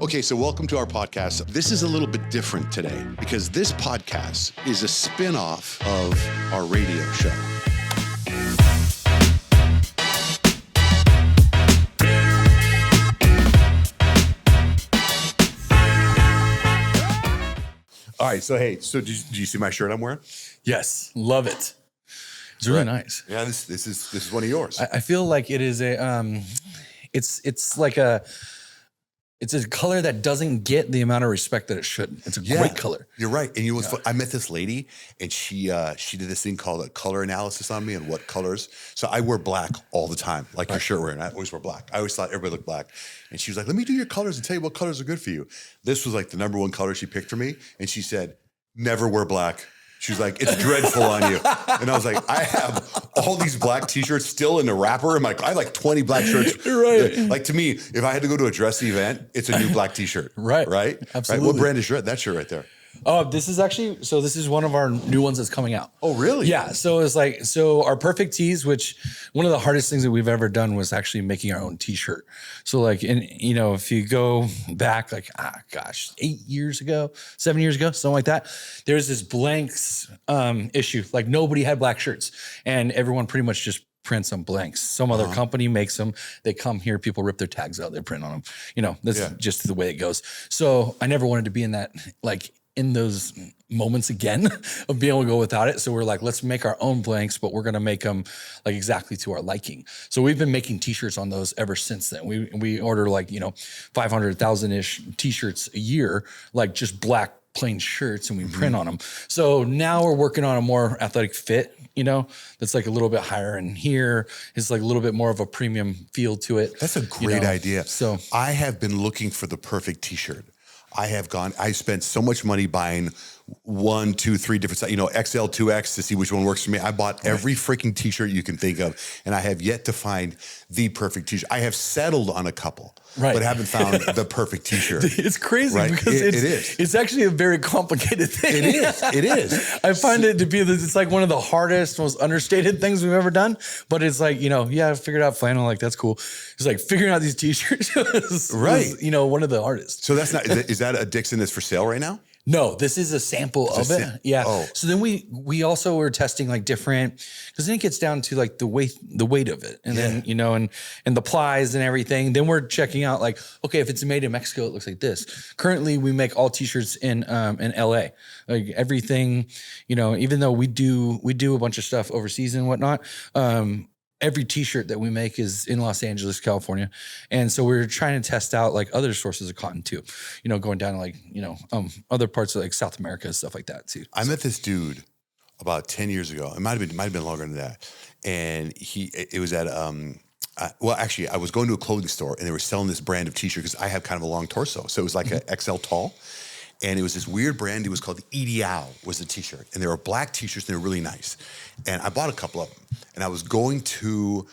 Okay, so welcome to our podcast. This is a little bit different today because this podcast is a spin-off of our radio show. All right, so hey, do you see my shirt I'm wearing? Yes, love it. It's really nice. Yeah, this is one of yours. I feel like it is a it's like it's a color that doesn't get the amount of respect that it should. It's a great color. You're right. And I met this lady, and she did this thing called a color analysis on me and what colors. So I wear black all the time, like your shirt wearing. I always wear black. I always thought everybody looked black. And she was like, "Let me do your colors and tell you what colors are good for you." This was like the number one color she picked for me, and she said, "Never wear black." She was like, "It's dreadful on you." And I was like, I have all these black t-shirts still in the wrapper. I have like 20 black shirts. Right. Like to me, if I had to go to a dressy event, it's a new black t-shirt. Right. Right? Absolutely. Right? What brand is that shirt right there? Oh, this is one of our new ones that's coming out. Oh, really? Yeah. So our perfect tees, which one of the hardest things that we've ever done was actually making our own t-shirt. So if you go back 7 years ago, something like that, there's this blanks issue. Like nobody had black shirts and everyone pretty much just prints on blanks. Some other company makes them. They come here, people rip their tags out, they print on them. That's just the way it goes. So I never wanted to be in that, in those moments again of being able to go without it. So we're like, let's make our own blanks, but we're going to make them exactly to our liking. So we've been making t-shirts on those ever since then. We order 500,000-ish t-shirts a year, just black plain shirts, and we print on them. So now we're working on a more athletic fit, that's a little bit higher in here. It's a little bit more of a premium feel to it. That's a great idea. So I have been looking for the perfect t-shirt. I spent so much money buying 1, 2, 3 different, XL, 2X to see which one works for me. I bought every freaking t-shirt you can think of, and I have yet to find the perfect t-shirt. I have settled on a couple, but haven't found the perfect t-shirt. It's crazy because it is. It's actually a very complicated thing. It is. I find it to be, it's one of the hardest, most understated things we've ever done. But it's I figured out flannel, that's cool. It's figuring out these t-shirts was, one of the hardest. So that's not, is that a Dixxon that's for sale right now? No, this is a sample of it. Yeah. Oh. So then we also were testing different, because then it gets down to the weight of it, and then and the plies and everything. Then we're checking out okay, if it's made in Mexico, it looks like this. Currently, we make all t-shirts in LA. Everything, even though we do a bunch of stuff overseas and whatnot. Every t-shirt that we make is in Los Angeles, California. And so we're trying to test out other sources of cotton too, going down to other parts of South America, stuff like that too. I met this dude about 10 years ago. It might have been longer than that. And it was at, actually I was going to a clothing store and they were selling this brand of t-shirt because I have kind of a long torso. So it was an XL tall. And it was this weird brand. It was called Ideal was the t-shirt. And they were black t-shirts. And they were really nice. And I bought a couple of them. And I was going to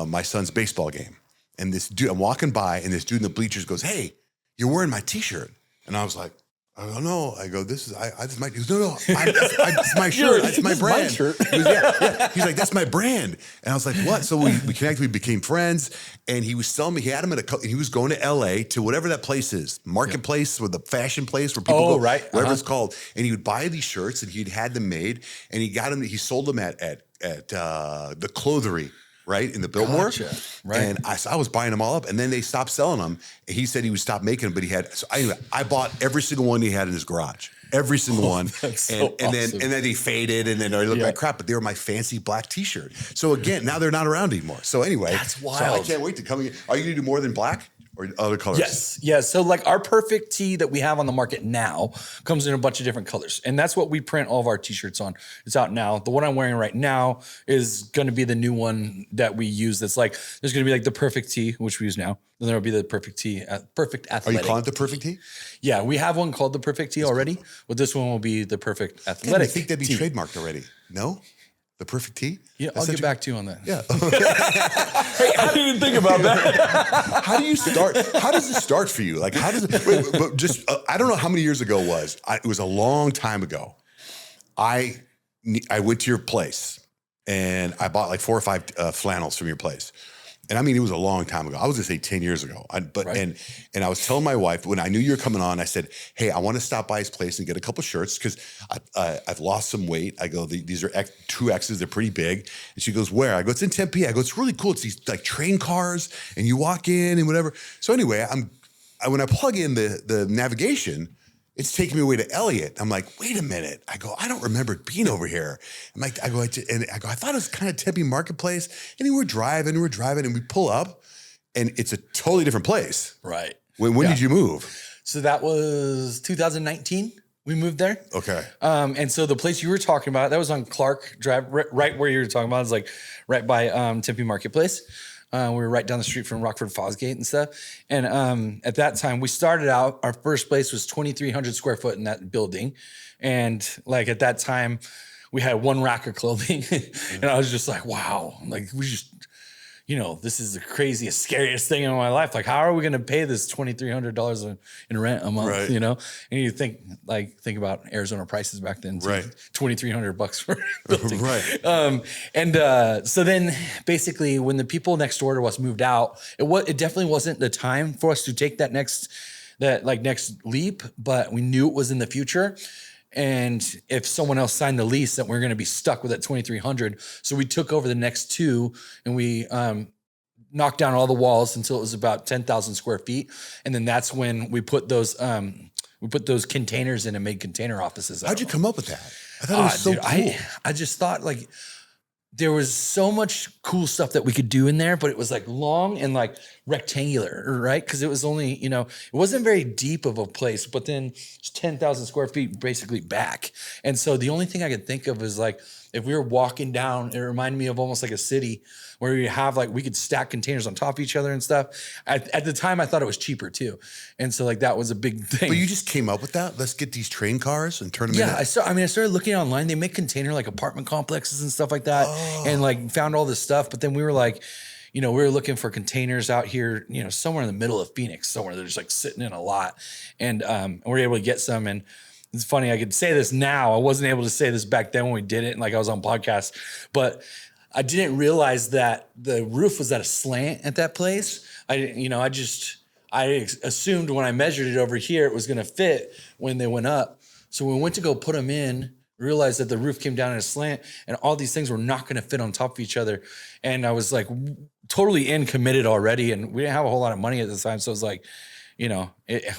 my son's baseball game. And this dude, I'm walking by, and this dude in the bleachers goes, "Hey, you're wearing my t-shirt." And I was like, "I don't know." I go, "This is my." He goes, "No, it's my shirt. That's my brand." My shirt. He goes, yeah. He's like, "That's my brand." And I was like, "What?" So we connected. We became friends. And he was telling me he had him and he was going to LA to whatever that place is, marketplace or the fashion place where people go, whatever it's called. And he would buy these shirts, and he'd had them made, and he sold them at the clothery. Right in the Biltmore, right? And I was buying them all up, and then they stopped selling them. And he said he would stop making them, but he had. So anyway, I bought every single one he had in his garage, every single one. Awesome. And then they faded, and then they looked like crap. But they were my fancy black T-shirt. So again, now they're not around anymore. So anyway, that's wild. So I can't wait to come again. Are you going to do more than black? Or other colors? Yes. So our perfect tee that we have on the market now comes in a bunch of different colors. And that's what we print all of our t-shirts on. It's out now. The one I'm wearing right now is going to be the new one that we use. That's there's going to be the perfect tee, which we use now. Then there'll be the perfect tee, perfect athletic. Are you calling it the perfect tee? Yeah, we have one called the perfect tee already. But this one will be the perfect athletic. I think that'd be trademarked already. No? The perfect tee? Yeah, I'll get back to you on that. Yeah. Hey, I didn't even think about that. How do you start? How does it start for you? How does it, I don't know how many years ago it was. It was a long time ago. I went to your place and I bought 4 or 5 flannels from your place. And I mean, it was a long time ago. I was gonna say 10 years ago. Right. And I was telling my wife when I knew you were coming on, I said, hey, I want to stop by his place and get a couple shirts because I've lost some weight. I go, these are two X's, they're pretty big. And she goes, where? I go, it's in Tempe. I go, it's really cool. It's these like train cars and you walk in and whatever. So anyway, when I plug in the navigation, it's taking me away to Elliott. I'm like, wait a minute. I go, I don't remember being over here. I thought it was kind of Tempe Marketplace. And we're driving, and we pull up, and it's a totally different place. Right. When did you move? So that was 2019. We moved there. Okay. And so the place you were talking about, that was on Clark Drive, right where you were talking about. It was like right by Tempe Marketplace. We were right down the street from Rockford Fosgate and stuff. And at that time, we started out, our first place was 2,300 square foot in that building. And like at that time, we had one rack of clothing. And I was just like, wow, like we just, this is the craziest, scariest thing in my life. Like, how are we going to pay this $2,300 in rent a month, right. And you think about Arizona prices back then, right? $2,300 for a building. Right. So then basically when the people next door to us moved out, it definitely wasn't the time for us to take that next leap, but we knew it was in the future. And if someone else signed the lease, that we're going to be stuck with that 2,300. So we took over the next two, and we knocked down all the walls until it was about 10,000 square feet. And then that's when we put those containers in and made container offices. How'd you come up with that? I thought it was so cool. I just thought like there was so much cool stuff that we could do in there, but it was like long and like rectangular, right? Because it was only, it wasn't very deep of a place, but then it's 10,000 square feet basically back. And so the only thing I could think of is like, if we were walking down, it reminded me of almost like a city where you have we could stack containers on top of each other and stuff. At the time, I thought it was cheaper too. And so like that was a big thing. But you just came up with that? Let's get these train cars and turn them into... Yeah, I started looking online. They make container like apartment complexes and stuff like that, and like found all this stuff. But then we were like, we were looking for containers out here, somewhere in the middle of Phoenix, somewhere they're just like sitting in a lot. And we were able to get some. And it's funny, I could say this now. I wasn't able to say this back then when we did it, and like I was on podcast, but I didn't realize that the roof was at a slant at that place. I assumed when I measured it over here, it was going to fit when they went up. So when we went to go put them in, realized that the roof came down in a slant and all these things were not going to fit on top of each other. And I was like totally committed already. And we didn't have a whole lot of money at the time. So it was like,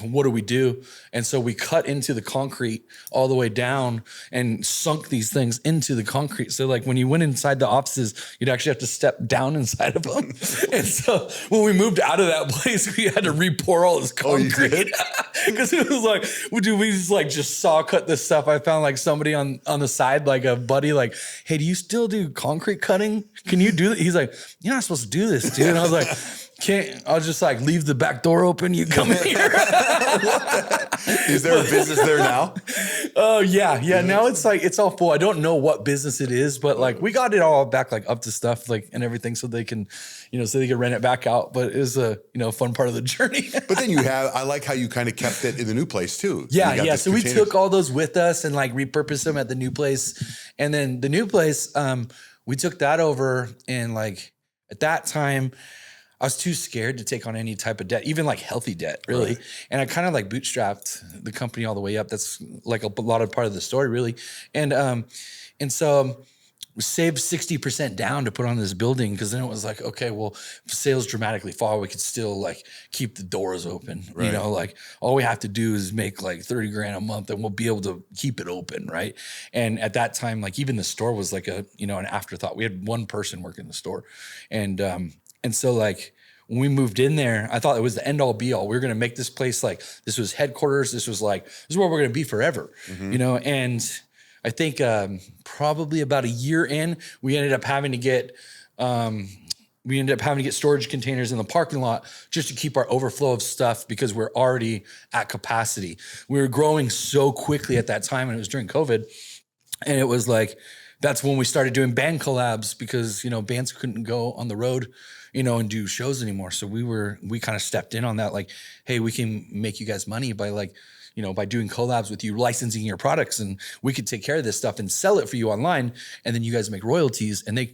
what do we do? And so we cut into the concrete all the way down and sunk these things into the concrete. So like when you went inside the offices, you'd actually have to step down inside of them. And so when we moved out of that place, we had to re-pour all this concrete because it was like, we just saw cut this stuff. I found like somebody on the side, like a buddy, like, hey, do you still do concrete cutting? Can you do that? He's like, you're not supposed to do this, dude. And I was like, I'll just like leave the back door open. You come in here. Is there a business there now? Oh yeah. Now it's like, it's all full. I don't know what business it is, but like we got it all back, like up to stuff, like, and everything. So they can, so they can rent it back out. But it was a, fun part of the journey. But then I like how you kind of kept it in the new place too. Yeah. So we took all those with us and like repurposed them at the new place. And then the new place, we took that over, and like at that time, I was too scared to take on any type of debt, even like healthy debt, really. Right. And I kind of like bootstrapped the company all the way up. That's like a lot of part of the story, really. And so we saved 60% down to put on this building, because then it was like, okay, well, if sales dramatically fall, we could still like keep the doors open. Right. Like all we have to do is make like 30 grand a month and we'll be able to keep it open. Right. And at that time, like even the store was like an afterthought. We had one person working the store. And so like when we moved in there, I thought it was the end all be all. We were going to make this place like, this was headquarters. This was like, this is where we're going to be forever, and I think probably about a year in, we ended up having to get storage containers in the parking lot just to keep our overflow of stuff, because we're already at capacity. We were growing so quickly at that time, and it was during COVID. And it was like, that's when we started doing band collabs, because, bands couldn't go on the road, and do shows anymore. So we kind of stepped in on that, like, hey, we can make you guys money by like, by doing collabs with you, licensing your products, and we could take care of this stuff and sell it for you online. And then you guys make royalties, and they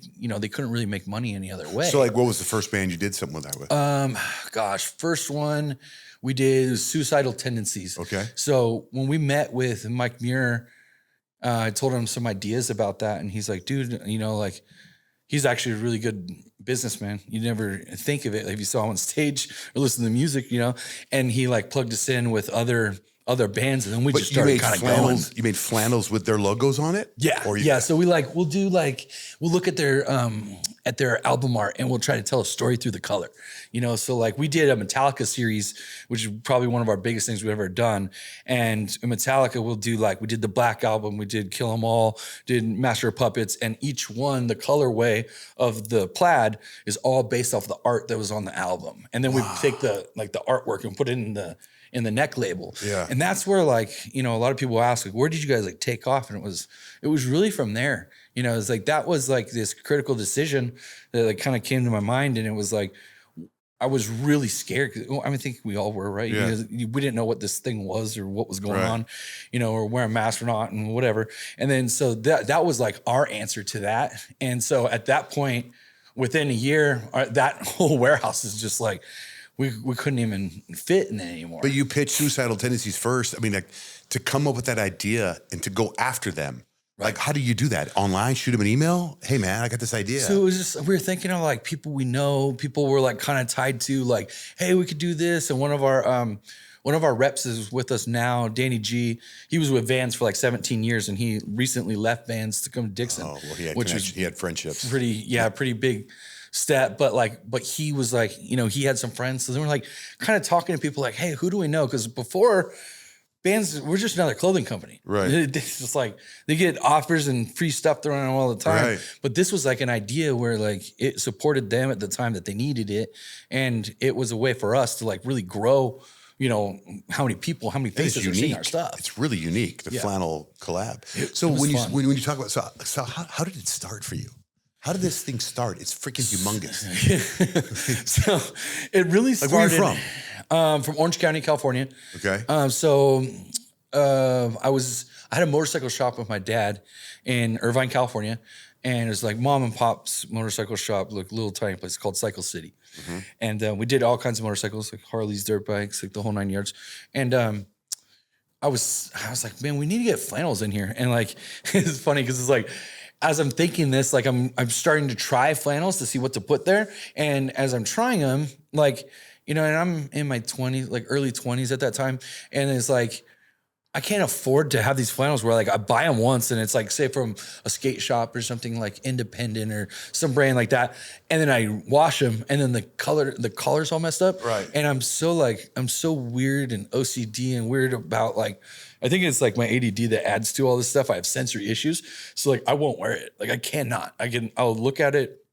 couldn't really make money any other way. So like, what was the first band you did something with that with? First one we did was Suicidal Tendencies. Okay. So when we met with Mike Muir, I told him some ideas about that, and he's like, dude, like, he's actually a really good businessman. You never think of it if you saw him on stage or listen to the music, and he like plugged us in with other bands, and then we just started kind of going. You made flannels with their logos on it? Yeah. So we'll look at their album art, and we'll try to tell a story through the color. So like we did a Metallica series, which is probably one of our biggest things we've ever done. And in Metallica, we did the Black Album, we did Kill 'Em All, did Master of Puppets, and each one, the colorway of the plaid is all based off the art that was on the album. And then we take the artwork and put it in the neck label. Yeah. And that's where a lot of people ask, like, where did you guys like take off? And it was really from there. It's like, that was like this critical decision that like kind of came to my mind. And it was like, I was really scared. I think we all were, right? Yeah. Because we didn't know what this thing was or what was going on, or wearing a mask or not and whatever. And then, so that was like our answer to that. And so at that point, within a year, that whole warehouse is just like, we couldn't even fit in it anymore. But you pitched Suicidal Tendencies first. I mean, like, to come up with that idea and to go after them. Right. Like, how do you do that? Online? Shoot them an email? Hey, man, I got this idea. So it was just, we were thinking of like people we know. People were like kind of tied to like, hey, we could do this. And one of our reps is with us now, Danny G. He was with Vans for like 17 years, and he recently left Vans to come to Dixxon. Oh, well, he had friendships. Pretty big step. But he was like, he had some friends. So they were like kind of talking to people like, hey, who do we know? Because before, Vans, we're just another clothing company. Right. It's just like they get offers and free stuff thrown at them all the time. Right. But this was like an idea where like it supported them at the time that they needed it. And it was a way for us to like really grow, how many faces are seeing our stuff. It's really unique, the flannel collab. So when you talk about, so how did it start for you? How did this thing start? It's freaking humongous. So it really started. Like, where are you from? From Orange County, California. Okay. I had a motorcycle shop with my dad in Irvine, California. And it was like mom and pop's motorcycle shop, like little tiny place called Cycle City. Mm-hmm. And we did all kinds of motorcycles, like Harleys, dirt bikes, like the whole 9 yards. And I was like, man, we need to get flannels in here. And like, it's funny because it's like, as I'm thinking this, like I'm starting to try flannels to see what to put there. And as I'm trying them, like, and I'm in my 20s, like early 20s at that time. And it's like, I can't afford to have these flannels where like I buy them once and it's like, say from a skate shop or something like independent or some brand like that. And then I wash them and then the color's all messed up. Right. And I'm so weird and OCD and weird about like, I think it's like my ADD that adds to all this stuff. I have sensory issues. So like, I won't wear it. Like I cannot, I'll look at it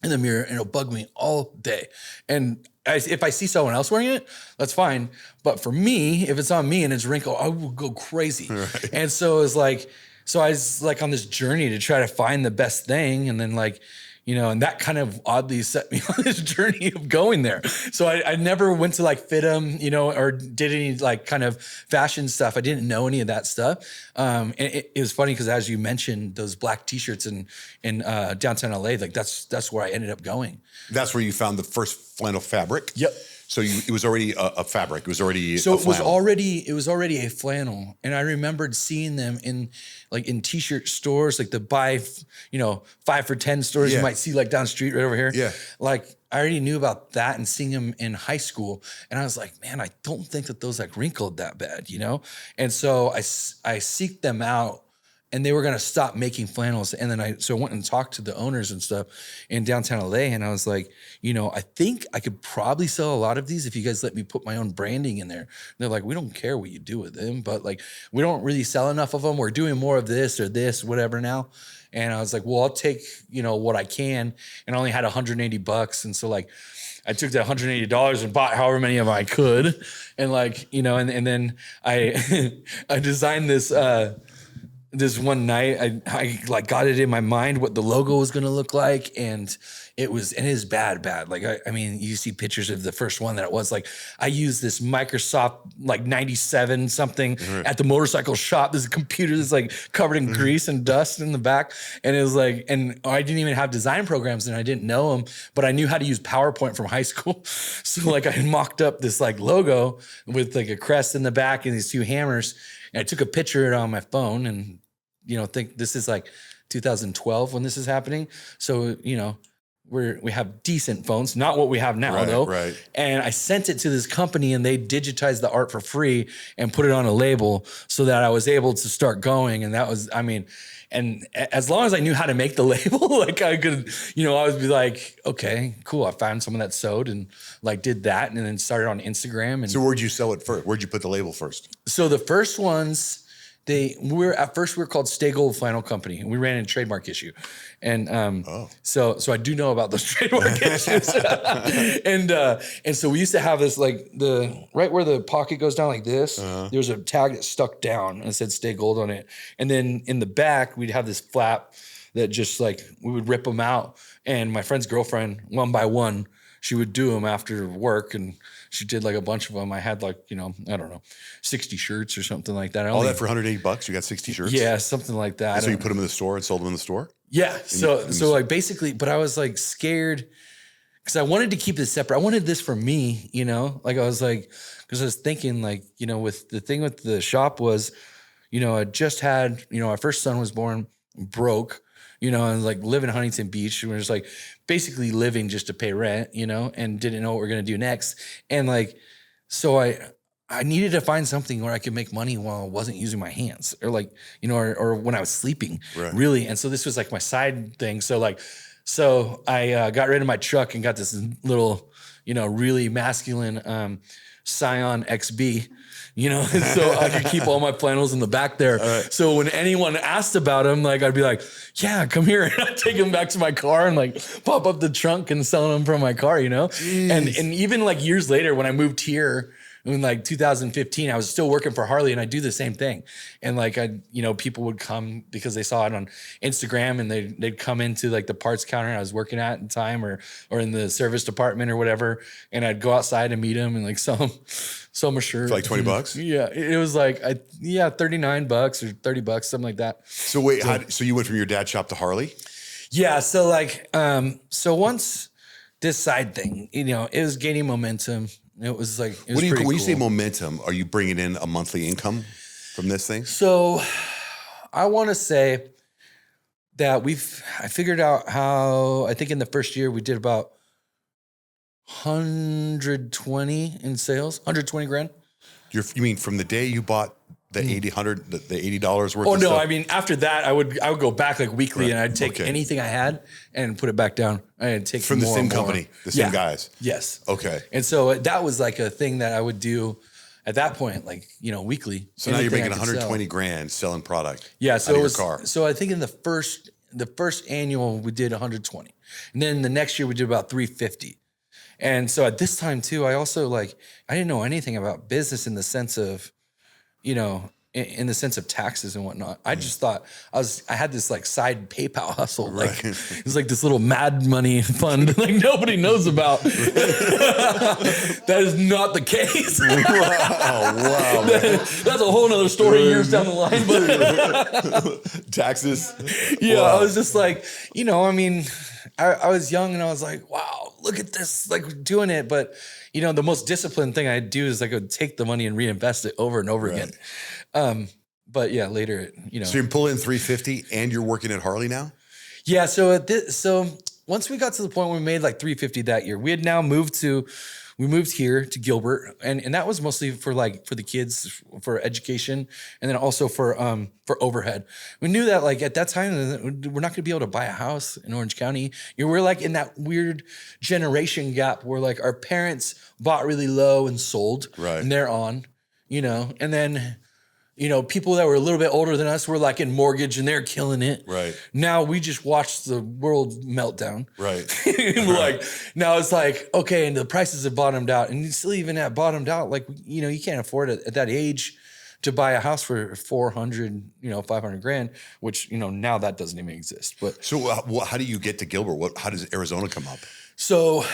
in the mirror and it'll bug me all day. And if I see someone else wearing it, that's fine. But for me, if it's on me and it's wrinkled, I will go crazy. Right. And so I was like on this journey to try to find the best thing. And then like, and that kind of oddly set me on this journey of going there. So I never went to like fit them, or did any like kind of fashion stuff. I didn't know any of that stuff. And it was funny because as you mentioned, those black t-shirts in downtown LA, like that's where I ended up going. That's where you found the first flannel fabric? Yep. So it was already a fabric. It was already it was already a flannel, and I remembered seeing them in t-shirt stores, like the buy 5 for 10 stores you might see like down the street right over here. Yeah, like I already knew about that and seeing them in high school, and I was like, man, I don't think that those like wrinkled that bad, And so I seeked them out. And they were going to stop making flannels. And then I went and talked to the owners and stuff in downtown LA. And I was like, I think I could probably sell a lot of these if you guys let me put my own branding in there. And they're like, we don't care what you do with them, but like, we don't really sell enough of them. We're doing more of this or this, whatever now. And I was like, well, I'll take, what I can. And I only had $180. And so like, I took that $180 and bought however many of them I could. And like, and then I, I designed this this one night, I like got it in my mind what the logo was going to look like. And it is bad. Like, I mean, you see pictures of the first one that it was like, I used this Microsoft like 97 something at the motorcycle shop. This computer that's like covered in grease and dust in the back. And it was like, and I didn't even have design programs and I didn't know them, but I knew how to use PowerPoint from high school. So like I mocked up this like logo with like a crest in the back and these two hammers. And I took a picture of it on my phone and, think this is like 2012 when this is happening. So, we have decent phones, not what we have now though. Right. And I sent it to this company and they digitized the art for free and put it on a label so that I was able to start going. And that was, and as long as I knew how to make the label, like I could, I would be like, okay, cool. I found someone that sewed and like did that and then started on Instagram. And so where'd you sell it first? Where'd you put the label first? So the first ones, we were called Stay Gold Flannel Company, and we ran a trademark issue, and so I do know about those trademark issues, and so we used to have this like right where the pocket goes down like this. There was a tag that stuck down and it said Stay Gold on it, and then in the back we'd have this flap that just like we would rip them out, and my friend's girlfriend one by one she would do them after work and. She did like a bunch of them. I had like, I don't know, 60 shirts or something like that. All that for $180? You got 60 shirts? Yeah, something like that. So you put them in the store and sold them in the store? Yeah. So like basically, but I was like scared because I wanted to keep this separate. I wanted this for me, like I was like, because I was thinking like, with the thing with the shop was, I just had, our first son was born broke, and like live in Huntington Beach. And we're just like basically living just to pay rent, and didn't know what we're going to do next. And like, so I needed to find something where I could make money while I wasn't using my hands or like, or when I was sleeping really. And so this was like my side thing. So I got rid of my truck and got this little, really masculine, Scion XB, so I could keep all my flannels in the back there. Right. So when anyone asked about them, like I'd be like, yeah, come here. And I'd take them back to my car and like pop up the trunk and sell them from my car, And even like years later when I moved here in like 2015, I was still working for Harley and I do the same thing. And like, people would come because they saw it on Instagram and they'd come into like the parts counter I was working at the time or in the service department or whatever. And I'd go outside and meet them and like sell them a shirt. For like $20? Yeah. It was like, $39 or $30, something like that. So wait, so you went from your dad's shop to Harley? Yeah. So like, so once this side thing, it was gaining momentum. It was like, it was when you say momentum, are you bringing in a monthly income from this thing? So I want to say that I figured out how, I think in the first year we did about 120 in sales, 120 grand. You mean from the day you bought the $80 worth Oh, of no, stuff? I mean, after that, I would go back like weekly and I'd take anything I had and put it back down. I'd take from the same company, the same guys. Yes. Okay. And so that was like a thing that I would do at that point, like, weekly. So now you're making 120 grand selling product. Yeah. So out of your car. So I think in the first annual we did 120 and then the next year we did about 350. And so at this time too, I also I didn't know anything about business in the sense of, in the sense of taxes and whatnot. I just thought I had this like side PayPal hustle. Like it was like this little mad money fund like nobody knows about. That is not the case. Wow. That's a whole nother story years down the line. But taxes. Yeah. Wow. I was just like, I was young and I was like, wow, look at this, like doing it. But, the most disciplined thing I'd do is I would take the money and reinvest it over and over again. But yeah, later, So you're pulling in 350 and you're working at Harley now? Yeah. So once we got to the point where we made like 350 that year, we had now moved here to Gilbert, and that was mostly for the kids for education, and then also for overhead. We knew that like at that time we're not going to be able to buy a house in Orange County. We're like in that weird generation gap where like our parents bought really low and sold, right? And they're on, and then. People that were a little bit older than us were like in mortgage and they're killing it. Right. Now we just watched the world melt down. Right. Like now it's like, okay, and the prices have bottomed out and still even at bottomed out, like, you can't afford it at that age to buy a house for 400, 500 grand, which, now that doesn't even exist. But So how do you get to Gilbert? How does Arizona come up? so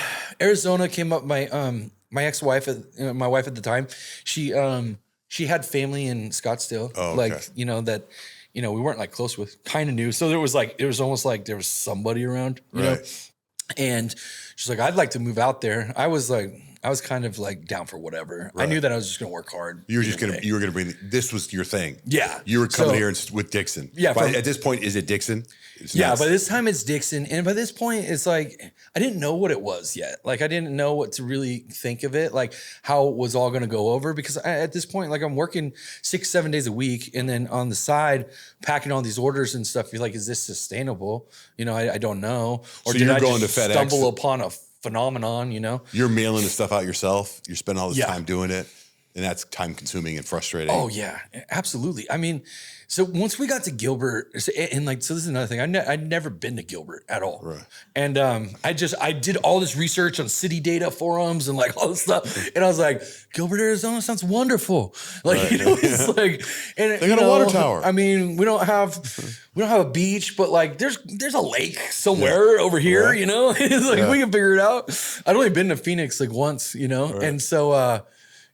Arizona came up. My ex-wife, my wife at the time, she had family in Scottsdale, Oh, okay. that, we weren't like close with, kind of knew. So it was almost like there was somebody around, you know, and she's like, I'd like to move out there. I was kind of like down for whatever. Right. I knew that I was just going to work hard. You were gonna bring, this was your thing. Yeah. You were coming here with Dixxon. Yeah. At this point, is it Dixxon? By this time it's Dixxon. And by this point, it's like, I didn't know what it was yet. Like, I didn't know what to really think of it, like how it was all going to go over. Because at this point, like, I'm working 6-7 days a week. And then on the side, packing all these orders and stuff. You're like, is this sustainable? I don't know. Or So did you're I going just to FedEx. stumble upon a phenomenon, You're mailing the stuff out yourself. You're spending all this Yeah. time doing it. And that's time consuming and frustrating. Oh yeah, absolutely. I mean, so once we got to Gilbert, so this is another thing. I'd never been to Gilbert at all. Right. And I did all this research on city data forums and like all this stuff. And I was like, Gilbert, Arizona sounds wonderful. Like, it's like, and They got a water tower. I mean, we don't have a beach, but like there's a lake somewhere over here, Right. It's like we can figure it out. I'd only been to Phoenix like once, Right. and so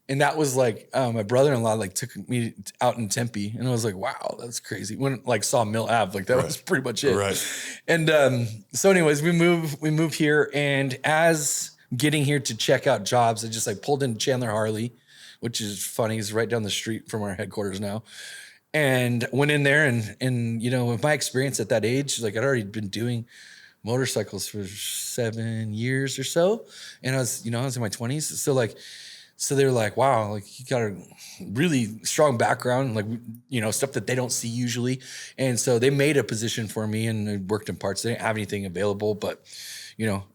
and that was like my brother-in-law like took me out in Tempe, and I was like, wow, that's crazy. When like saw Mill Ave, like that was pretty much it. Right. And so anyways, we moved here, and as getting here to check out jobs, I just like pulled into Chandler Harley, which is funny. It's right down the street from our headquarters now. And went in there and with my experience at that age, like I'd already been doing motorcycles for 7 years or so. And I was in my 20s. So they were like, wow, like you got a really strong background, like, stuff that they don't see usually. And so they made a position for me and I worked in parts. They didn't have anything available, but,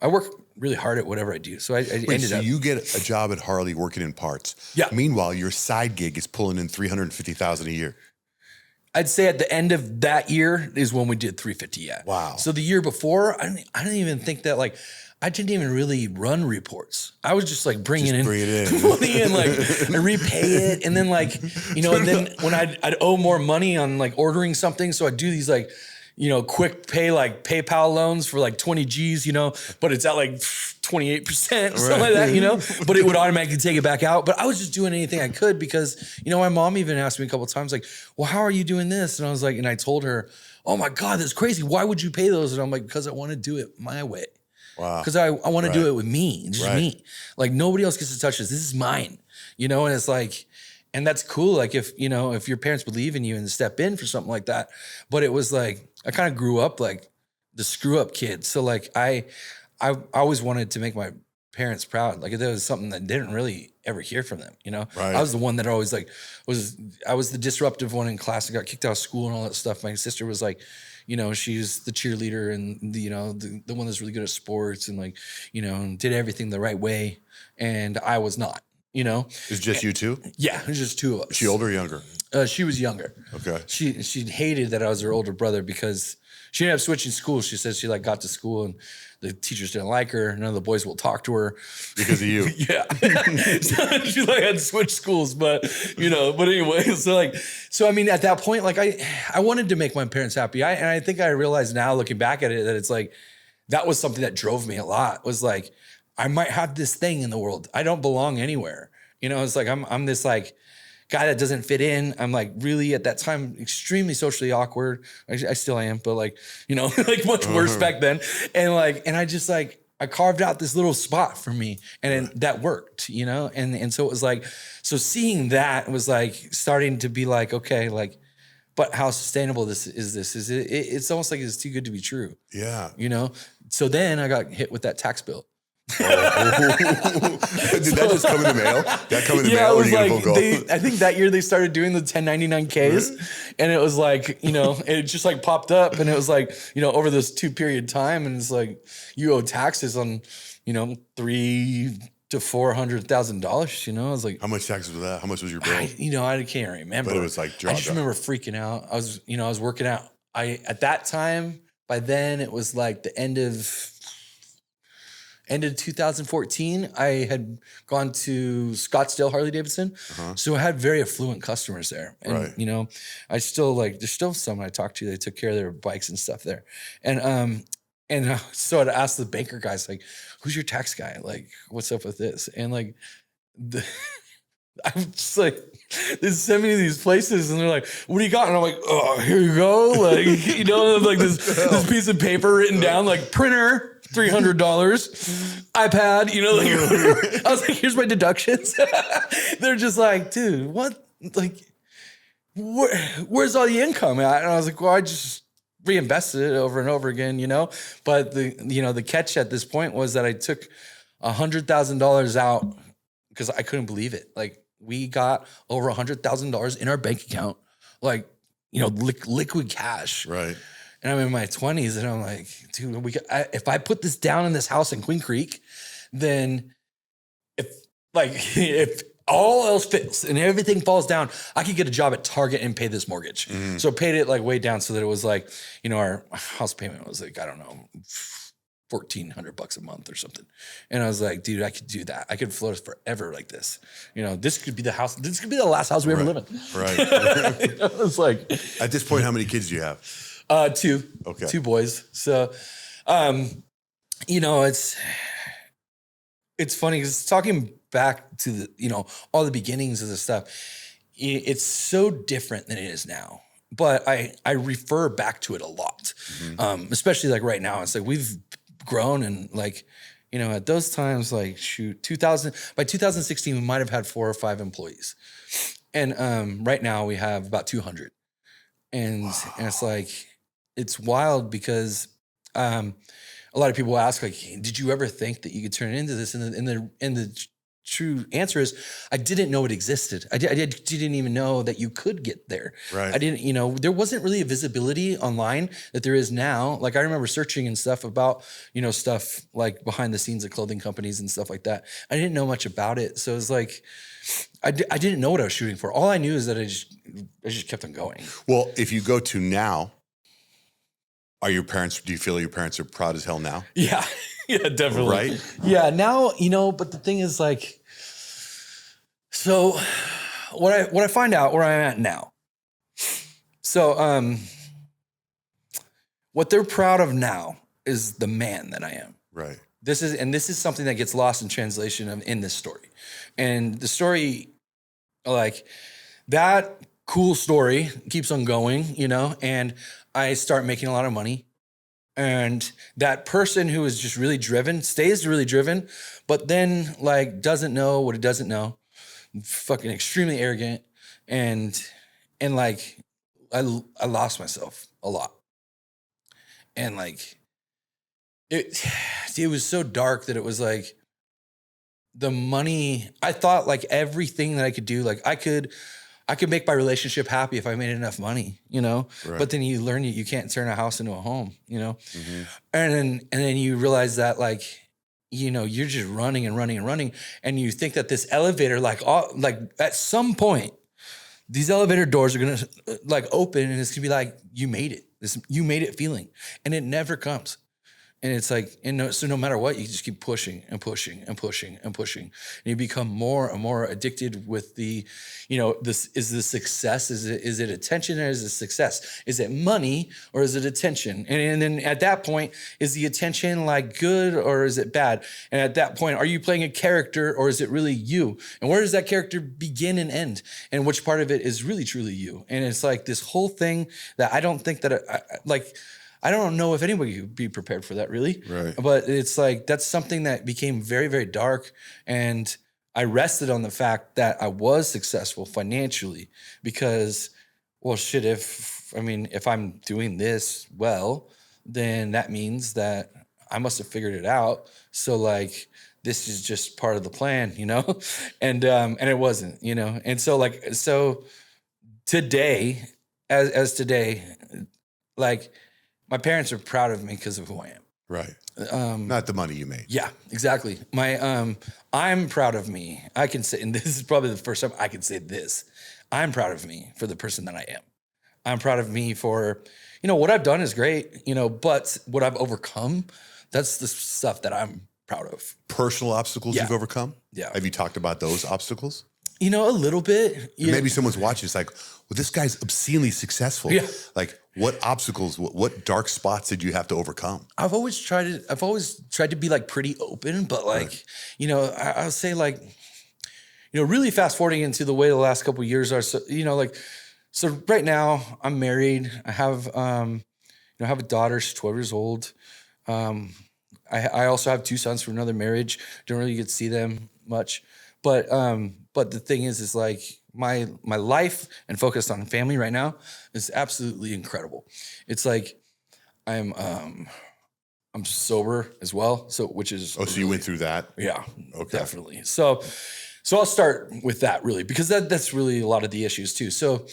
I work really hard at whatever I do. So I ended up. You get a job at Harley working in parts. Yeah. Meanwhile, your side gig is pulling in $350,000 a year. I'd say at the end of that year is when we did 350. Yeah. Wow. So the year before, I didn't even think that I didn't even really run reports. I was just like bringing in money and like I repay it. And then and then when I'd owe more money on like ordering something. So I'd do these like, quick pay, like PayPal loans for like 20 G's, but it's at like 28% or something like that, but it would automatically take it back out. But I was just doing anything I could because, my mom even asked me a couple of times, like, well, how are you doing this? And I was like, and I told her, oh my God, that's crazy. Why would you pay those? And I'm like, because I want to do it my way. Wow. Because I want to do it with me, just me. Like nobody else gets to touch this. This is mine, and it's like, and that's cool. Like if your parents believe in you and step in for something like that. But it was like, I kind of grew up like the screw up kid. So like I always wanted to make my parents proud. Like there was something that didn't really ever hear from them, Right. I was the one that always I was the disruptive one in class. I got kicked out of school and all that stuff. My sister was like, she's the cheerleader and the one that's really good at sports and like, did everything the right way. And I was not, It's just you two? Yeah, it was just two of us. Is she older or younger? She was younger. Okay. She hated that I was her older brother because she ended up switching schools. She says she like got to school and the teachers didn't like her. None of the boys will talk to her because of you. Yeah. So she like had to switch schools, but anyway, so I mean, at that point, like I wanted to make my parents happy. And I think I realized now looking back at it, that it's like, that was something that drove me a lot, was like, I might have this thing in the world. I don't belong anywhere. It's like, I'm this like guy that doesn't fit in. I'm like really at that time, extremely socially awkward. I still am, but like, like much worse back then. And I just like, I carved out this little spot for me and that worked, and so it was like, so seeing that was like starting to be like, okay, like, but how sustainable is this? Is it? It's almost like it's too good to be true. Yeah. So then I got hit with that tax bill. Did that just come in the mail? That come in the mail? It was like I think that year they started doing the 1099Ks, and it was like, it just like popped up, and it was like, over this 2-period time, and it's like you owe taxes on, $300,000 to $400,000. I was like, how much taxes was that? How much was your bill? I can't remember. But it was like, I just remember freaking out. I was working out. At that time, by then it was like the end of ended 2014, I had gone to Scottsdale Harley Davidson. So I had very affluent customers there. And, you know, I still there's still some I talked to, they took care of their bikes and stuff there. And so I'd ask the banker guys, like, who's your tax guy? Like, what's up with this? And like, I'm just like, they send me to these places and they're like, what do you got? And I'm like, oh, here you go. Like, you know, like this piece of paper written down, like printer, $300, iPad, you know, like, I was like, here's my deductions. They're just like, dude, what? Like, where's all the income at? And I was like, well, I just reinvested it over and over again, you know? But the catch at this point was that I took $100,000 out because I couldn't believe it. Like, we got over $100,000 in our bank account, like, you know, liquid cash. Right. And I'm in my 20s and I'm like, dude, if I put this down in this house in Queen Creek, then if all else fails and everything falls down, I could get a job at Target and pay this mortgage. So I paid it like way down so that it was like, you know, our house payment was like, I don't know, $1,400 a month or something. And I was like, dude, I could do that. I could float forever like this. You know, this could be the house. This could be the last house we ever live in. Right. You know, it's like, at this point, how many kids do you have? 2. Okay. 2 boys. So, you know, it's funny because talking back to the, you know, all the beginnings of this stuff, it's so different than it is now. But I refer back to it a lot, especially like right now. It's like we've grown and like, you know, at those times, like shoot, by 2016, we might have had 4 or 5 employees. And right now we have about 200. And it's like, it's wild because a lot of people ask, like, did you ever think that you could turn it into this? And the true answer is I didn't know it existed. I didn't even know that you could get there. Right. I didn't, you know, there wasn't really a visibility online that there is now. Like I remember searching and stuff about, you know, stuff like behind the scenes of clothing companies and stuff like that. I didn't know much about it. So it was like, I didn't know what I was shooting for. All I knew is that I just kept on going. Well, if you go to now, do you feel your parents are proud as hell now? Yeah. Yeah, definitely. Right? Yeah. Now, you know, but the thing is like, so what I find out where I'm at now. So, what they're proud of now is the man that I am. Right. This is something that gets lost in translation in this story. And the story, like that cool story keeps on going, you know, and I start making a lot of money. And that person who is just really driven stays really driven, but then like doesn't know what he doesn't know, fucking extremely arrogant. And like, I lost myself a lot. And like, it was so dark that it was like the money, I thought like everything that I could do, like I could make my relationship happy if I made enough money, you know, Right. But then you learn you can't turn a house into a home, you know? And then you realize that like, you know, you're just running and running and running. And you think that this elevator, like at some point, these elevator doors are going to like open and it's going to be like, you made it. You made it feeling. And it never comes. And it's like, so no matter what, you just keep pushing and pushing and pushing and pushing. And you become more and more addicted with the, you know, this is the success. Is it attention or is it success? Is it money or is it attention? And then at that point, is the attention like good or is it bad? And at that point, are you playing a character or is it really you? And where does that character begin and end? And which part of it is really, truly you? And it's like this whole thing that I don't think that I don't know if anybody would be prepared for that really. Right. But it's like, that's something that became very, very dark. And I rested on the fact that I was successful financially because, well, shit, if I'm doing this well, then that means that I must have figured it out. So like, this is just part of the plan, you know? And it wasn't, you know? And so today, as today, like, my parents are proud of me because of who I am. Right. Not the money you made. Yeah, exactly. I'm proud of me. I can say, and this is probably the first time I can say this. I'm proud of me for the person that I am. I'm proud of me for, you know, what I've done is great, you know, but what I've overcome, that's the stuff that I'm proud of. Personal obstacles you've overcome? Yeah. Have you talked about those obstacles? A little bit. Yeah. Maybe someone's watching. It's like, well, this guy's obscenely successful. Yeah. Like, what obstacles, what dark spots did you have to overcome? I've always tried to be like pretty open, but like, I'll say like, really fast forwarding into the way the last couple of years are. So, so right now I'm married. I have, have a daughter. She's 12 years old. I also have 2 sons from another marriage. Don't really get to see them much, but the thing is like my life and focus on family right now is absolutely incredible. It's like I'm sober as well. So, which is, so you went through that? Yeah, okay. Definitely. So I'll start with that really, because that's really a lot of the issues too. So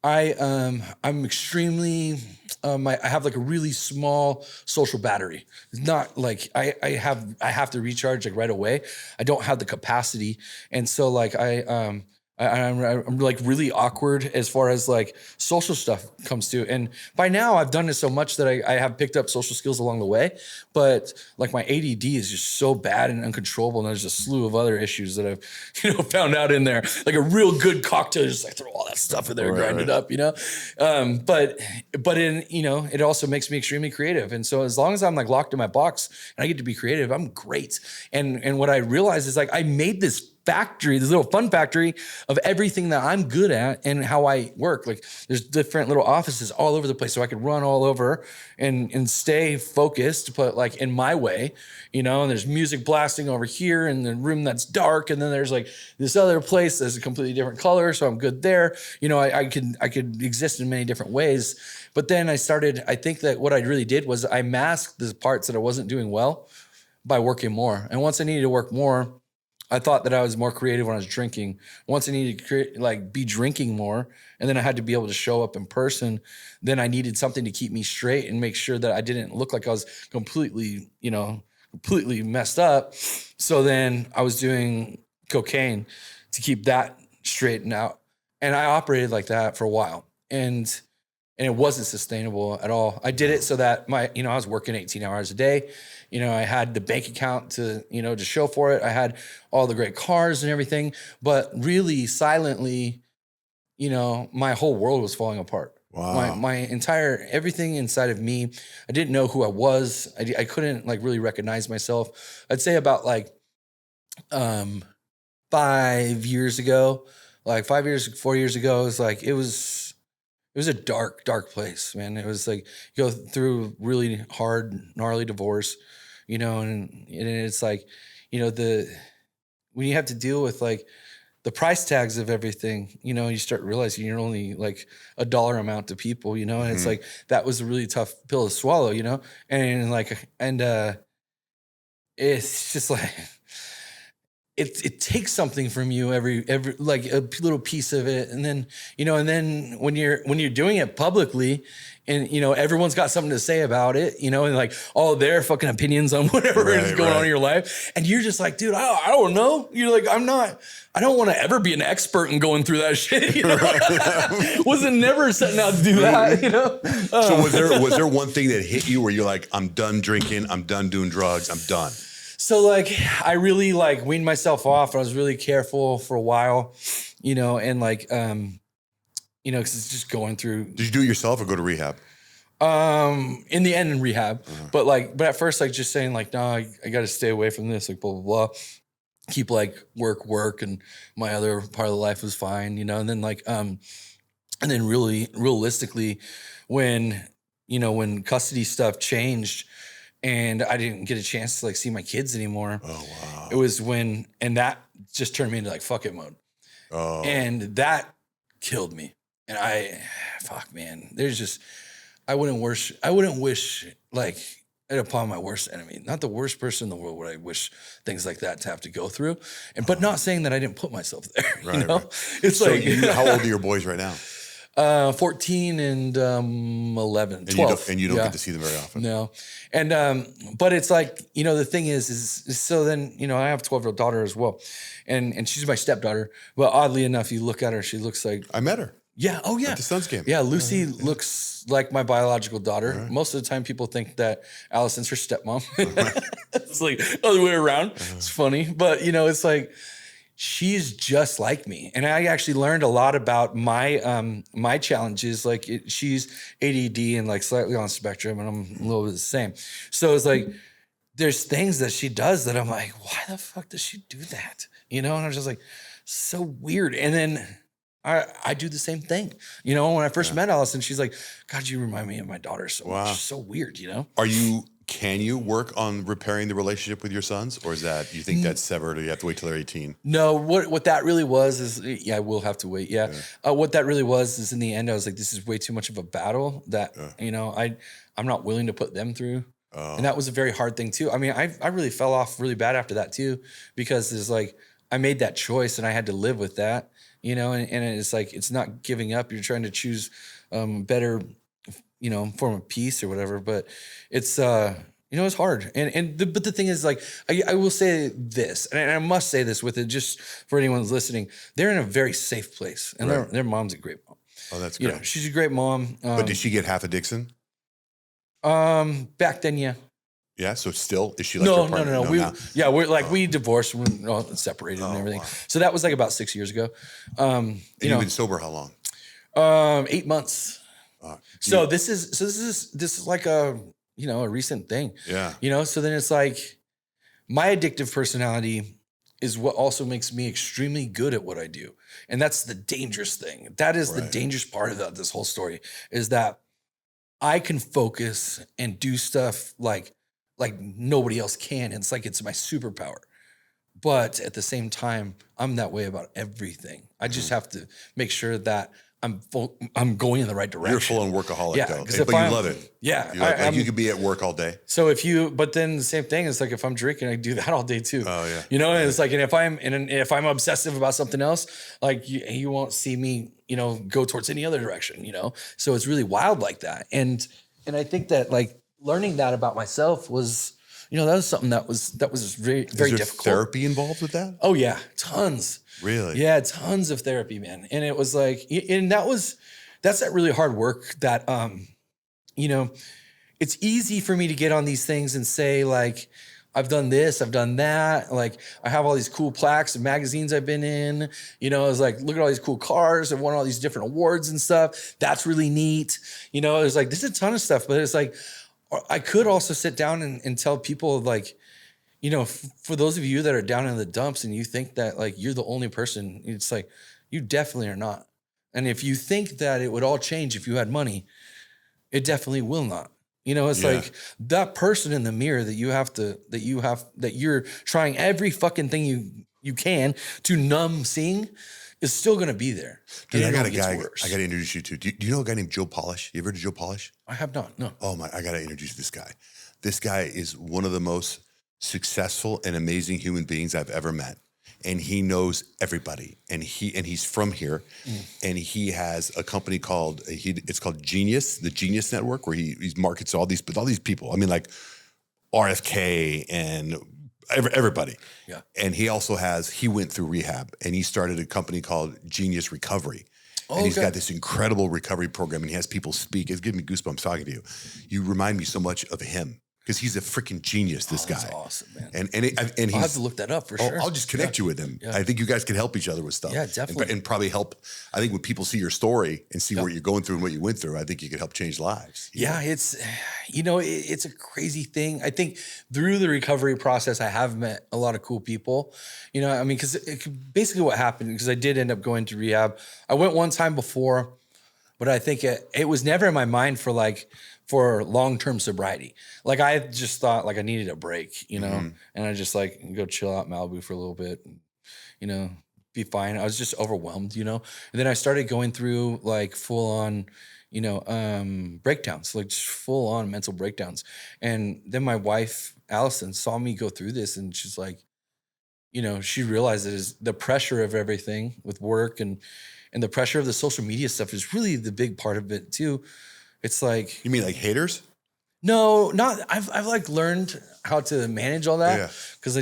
I'm extremely, I have like a really small social battery. It's not like I have to recharge like right away. I don't have the capacity. And so like I'm like really awkward as far as like social stuff comes to. And by now I've done it so much that I have picked up social skills along the way, but like my ADD is just so bad and uncontrollable. And there's a slew of other issues that I've, found out in there, like a real good cocktail, just like throw all that stuff in there and grind it up, but in, it also makes me extremely creative. And so as long as I'm like locked in my box and I get to be creative, I'm great. And what I realized is like, I made this factory, this little fun factory of everything that I'm good at and how I work. Like there's different little offices all over the place so I could run all over and stay focused, but like in my way, and there's music blasting over here in the room that's dark. And then there's like this other place that's a completely different color. So I'm good there. I could exist in many different ways. But then I think that what I really did was I masked the parts that I wasn't doing well by working more. And once I needed to work more, I thought that I was more creative when I was drinking. Once I needed to be drinking more, and then I had to be able to show up in person, then I needed something to keep me straight and make sure that I didn't look like I was completely messed up. So then I was doing cocaine to keep that straightened out. And I operated like that for a while. And it wasn't sustainable at all. I did it so that I was working 18 hours a day. I had the bank account to show for it. I had all the great cars and everything, but really silently, my whole world was falling apart. Wow. My entire, everything inside of me, I didn't know who I was. I couldn't like really recognize myself. I'd say about 5 years ago, 4 years ago, it was a dark, dark place, man. It was like you go through really hard, gnarly divorce, and it's like, when you have to deal with like the price tags of everything, you start realizing you're only like a dollar amount to people, and it's like, that was a really tough pill to swallow, and it's just like, it takes something from you every like a little piece of it, and then when you're doing it publicly, and everyone's got something to say about it, and like all their fucking opinions on whatever is going on in your life, and you're just like, dude, I don't know. You're like, I don't want to ever be an expert in going through that shit. Wasn't never setting out to do that. So was there one thing that hit you where you're like, I'm done drinking, I'm done doing drugs, I'm done? So like, I really like weaned myself off. I was really careful for a while, and like, cause it's just going through. Did you do it yourself or go to rehab? In the end in rehab, but at first, like just saying like, no, I got to stay away from this, like blah, blah, blah. Keep like work. And my other part of the life was fine, and then like, and then really realistically when custody stuff changed, and I didn't get a chance to like see my kids anymore. Oh, wow. It was and that just turned me into like fuck it mode. Oh. And that killed me. And I wouldn't wish like it upon my worst enemy. Not the worst person in the world would I wish things like that to have to go through. But not saying that I didn't put myself there. Right, right. It's so like how old are your boys right now? 14 and 11, 12. And you don't get to see them very often. No. And, but it's like, the thing is so then, I have a 12-year-old daughter as well. And she's my stepdaughter. But oddly enough, you look at her, she looks like. I met her. Yeah. Oh, yeah. At the Suns game. Yeah. Lucy looks like my biological daughter. Right. Most of the time people think that Allison's her stepmom. It's like other way around. It's funny, but it's like she's just like me, and I actually learned a lot about my challenges. Like she's ADD and like slightly on the spectrum, and I'm a little bit the same. So it's like there's things that she does that I'm like, why the fuck does she do that? And I'm just like, so weird. And then I do the same thing. When I first met Allison, she's like, God, you remind me of my daughter so much. So weird. Can you work on repairing the relationship with your sons, or is that you think that's severed, or you have to wait till they're 18? No, what that really was is, I will have to wait. Yeah. What that really was is in the end, I was like, this is way too much of a battle that, I'm not willing to put them through. And that was a very hard thing too. I mean, I really fell off really bad after that too, because it's like, I made that choice and I had to live with that, and it's like, it's not giving up. You're trying to choose better, form of peace or whatever, but it's, it's hard. But the thing is, like, I will say this, and I must say this with it, just for anyone who's listening, they're in a very safe place, and their mom's a great mom. Oh, that's great. She's a great mom. But did she get half a Dixxon? Back then, yeah. Yeah. So still, is she like No. We're like, we divorced, we're all separated and everything. Wow. So that was like about 6 years ago. And you've been sober how long? 8 months. So this is like a recent thing. Yeah. So then it's like my addictive personality is what also makes me extremely good at what I do. And that's the dangerous thing. That is the dangerous part of this whole story, is that I can focus and do stuff like nobody else can. It's like it's my superpower. But at the same time, I'm that way about everything. I just have to make sure that I'm going in the right direction. You're full on workaholic, though. But you love it. Yeah. You could be at work all day. So but then the same thing is like, if I'm drinking, I do that all day too. Oh yeah. And it's like, and if I'm obsessive about something else, like you won't see me, go towards any other direction, So it's really wild like that. And I think that like learning that about myself was, that was something that was very, very difficult. Therapy involved with that? Oh yeah. Tons. Really? Yeah, tons of therapy, man. And it was like, and that's that really hard work that, it's easy for me to get on these things and say like, I've done this, I've done that. Like I have all these cool plaques and magazines I've been in, it's like, look at all these cool cars. I've won all these different awards and stuff. That's really neat. It's like, there's a ton of stuff, but it's like, I could also sit down and tell people like, for those of you that are down in the dumps and you think that like you're the only person, it's like, you definitely are not. And if you think that it would all change if you had money, it definitely will not. It's like that person in the mirror that you're trying every fucking thing you can to numb seeing is still going to be there. Dude, I got a guy I got to introduce you to. Do you know a guy named Joe Polish? You ever heard of Joe Polish? I have not, no. Oh my, I got to introduce you to this guy. This guy is one of the most successful and amazing human beings I've ever met. And he knows everybody. And he's from here. And he has a company called, it's called Genius, the Genius Network, where he markets all these people. I mean, like RFK and everybody. Yeah. And he went through rehab and he started a company called Genius Recovery. And he's got this incredible recovery program and he has people speak. It's giving me goosebumps talking to you. You remind me so much of him. Because he's a freaking genius, this guy. That's awesome, man. And I'll have to look that up for sure. I'll just connect you with him. Yeah. I think you guys can help each other with stuff. Yeah, definitely. And probably help. I think when people see your story and see what you're going through and what you went through, I think you could help change lives. Yeah, it's a crazy thing. I think through the recovery process, I have met a lot of cool people. Because basically what happened, because I did end up going to rehab. I went one time before, but I think it was never in my mind for long-term sobriety. Like I just thought like I needed a break, and I just like go chill out in Malibu for a little bit and, be fine. I was just overwhelmed, and then I started going through like full on, breakdowns, like just full on mental breakdowns. And then my wife, Allison, saw me go through this and she's like, she realized that is the pressure of everything with work and the pressure of the social media stuff is really the big part of it too. It's like, you mean like haters? No, not. I've like learned how to manage all that because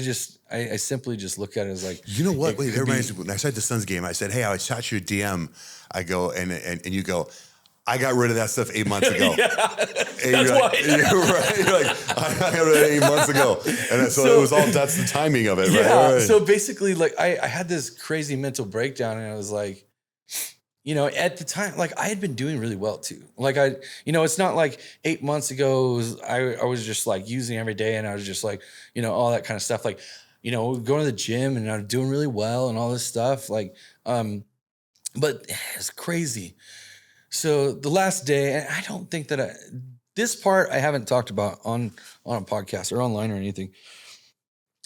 I simply just look at it as like, you know what? Wait, when I said the Suns game, I said, hey, I shot you a DM. I go and you go, I got rid of that stuff 8 months ago. Yeah, And that's you're why. like, you're right. You're like, I got rid of it 8 months ago. And so it was all, that's the timing of it, right? Yeah. Right. So basically, like, I had this crazy mental breakdown, and I was like, you know, at the time, like, I had been doing really well too. Like, it's not like 8 months ago, I was just like using every day, and I was just like, you know, all that kind of stuff. Like, you know, going to the gym, and I was doing really well and all this stuff. Like, but it's crazy. So the last day, and I don't think that this part I haven't talked about on a podcast or online or anything.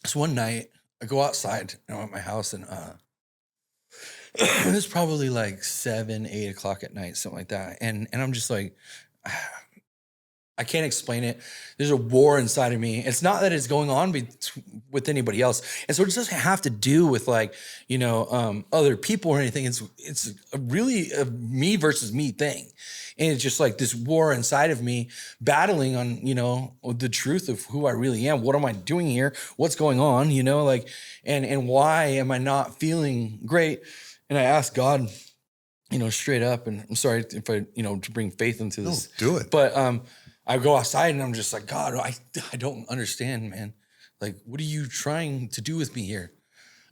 So one night I go outside, and I'm at my house, and it's probably like 7, 8 o'clock at night, something like that. And I'm just like, I can't explain it. There's a war inside of me. It's not that it's going on with anybody else. And so it doesn't have to do with, like, you know, other people or anything. It's really a me versus me thing. And it's just like this war inside of me battling on, you know, the truth of who I really am. What am I doing here? What's going on? You know, like, and why am I not feeling great? And I asked God, you know, straight up, and I'm sorry if I, you know, to bring faith into this. No, do it. But I go outside, and I'm just like, God, I don't understand, man. Like, what are you trying to do with me here?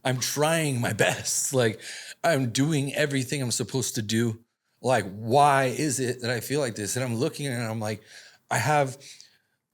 I'm trying my best. Like, I'm doing everything I'm supposed to do. Like, why is it that I feel like this? And I'm looking, and I'm like, I have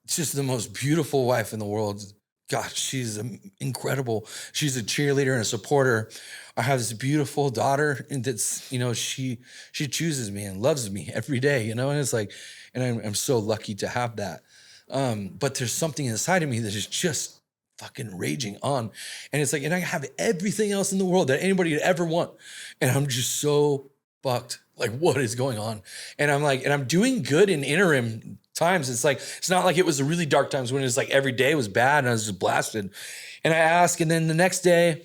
just the most beautiful wife in the world. God, she's incredible. She's a cheerleader and a supporter. I have this beautiful daughter, and that's, you know, she chooses me and loves me every day, you know, and it's like, and I'm so lucky to have that. But there's something inside of me that is just fucking raging on. And it's like, and I have everything else in the world that anybody would ever want. And I'm just so fucked. Like, what is going on? And I'm like, and I'm doing good in interim times. It's like, it's not like it was the really dark times when it was like every day was bad and I was just blasted. And I ask, and then the next day,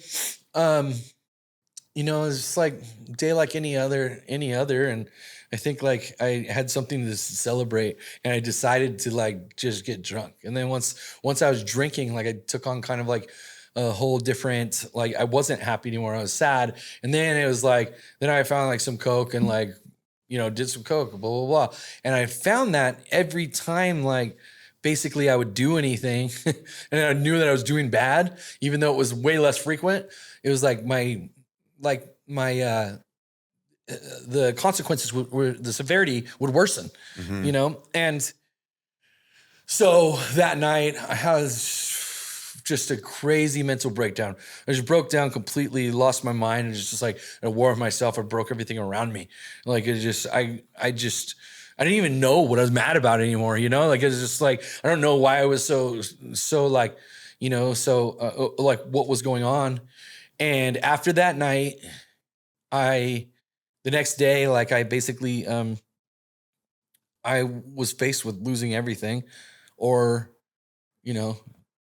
you know, it's just like day like any other. And I think, like, I had something to celebrate, and I decided to, like, just get drunk. And then once I was drinking, like, I took on kind of like a whole different, like, I wasn't happy anymore. I was sad. And then it was like, then I found like some Coke and, like, you know, did some Coke, blah, blah, blah. And I found that every time, like, basically I would do anything and I knew that I was doing bad, even though it was way less frequent. It was like the consequences were the severity would worsen, you know? And so that night I had just a crazy mental breakdown. I just broke down completely, lost my mind, and just like a war with myself. I broke everything around me. Like, it just, I didn't even know what I was mad about anymore, you know? Like, it was just like, I don't know why I was so like, you know, so like what was going on. And after that night, the next day, like, I basically, I was faced with losing everything or, you know,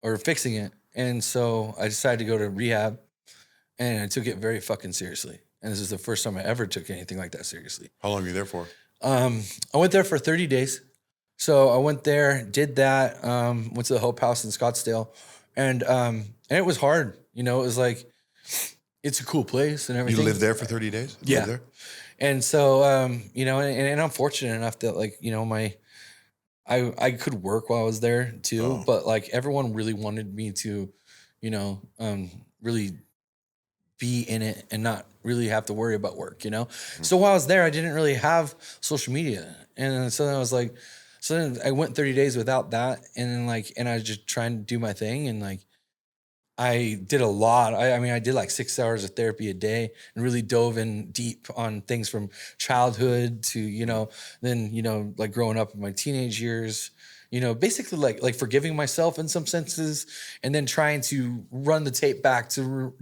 or fixing it. And so I decided to go to rehab, and I took it very fucking seriously. And this is the first time I ever took anything like that seriously. How long were you there for? I went there for 30 days. So I went there, did that, went to the Hope House in Scottsdale, and it was hard. You know, it was like, it's a cool place and everything. You lived there for 30 days? You Yeah. lived there? And so, you know, and I'm fortunate enough that, like, you know, I could work while I was there too, but like everyone really wanted me to, you know, really be in it and not really have to worry about work, you know? So while I was there, I didn't really have social media. And so then I was like, so then I went 30 days without that. And then, like, and I was just trying to do my thing. And, like, I did a lot. I mean, I did like 6 hours of therapy a day and really dove in deep on things from childhood to, you know, then, you know, like growing up in my teenage years, you know, basically like forgiving myself in some senses, and then trying to run the tape back to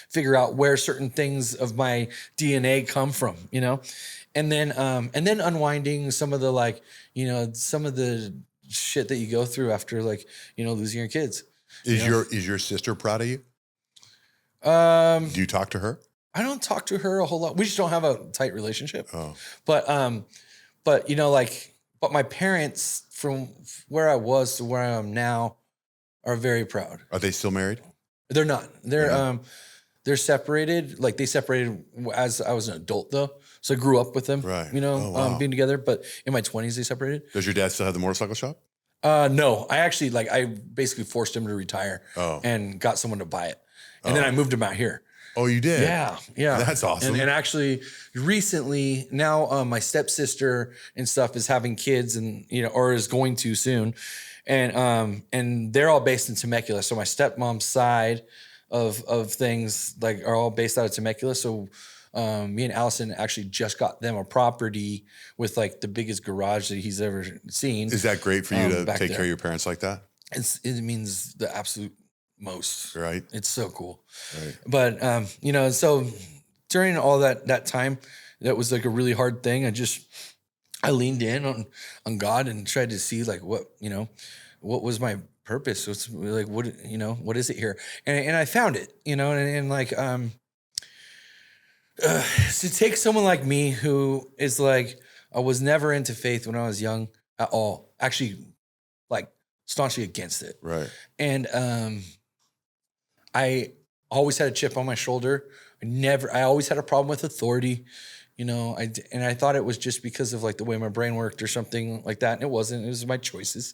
figure out where certain things of my DNA come from, you know, and then unwinding some of the, like, you know, some of the shit that you go through after, like, you know, losing your kids. Is your sister proud of you? Do you talk to her? I don't talk to her a whole lot. We just don't have a tight relationship. Oh. But you know, like, but my parents, from where I was to where I am now, are very proud. Are they still married? They're not. They're separated. Like, they separated as I was an adult though. So I grew up with them, Right. you know, Oh, wow. being together. But in my 20s, they separated. Does your dad still have the motorcycle shop? No, I actually I basically forced him to retire Oh. and got someone to buy it. And then I moved him out here. Oh, you did? Yeah. Yeah. That's awesome. And actually recently now my stepsister and stuff is having kids and, you know, or is going to soon. And they're all based in Temecula. So my stepmom's side of things like are all based out of Temecula. So me and Allison actually just got them a property with like the biggest garage that he's ever seen. Is that great for you to take there. care of your parents like that? It means the absolute most. Right. It's so cool. Right. But you know, so during all that time, that was like a really hard thing. I leaned in on God and tried to see like what was my purpose. What's like what is it here? And I found it, and like to take someone like me who is like, I was never into faith when I was young at all. Actually, like staunchly against it. Right. And I always had a chip on my shoulder. I always had a problem with authority. I thought it was just because of like the way my brain worked or something like that. And it wasn't. It was my choices.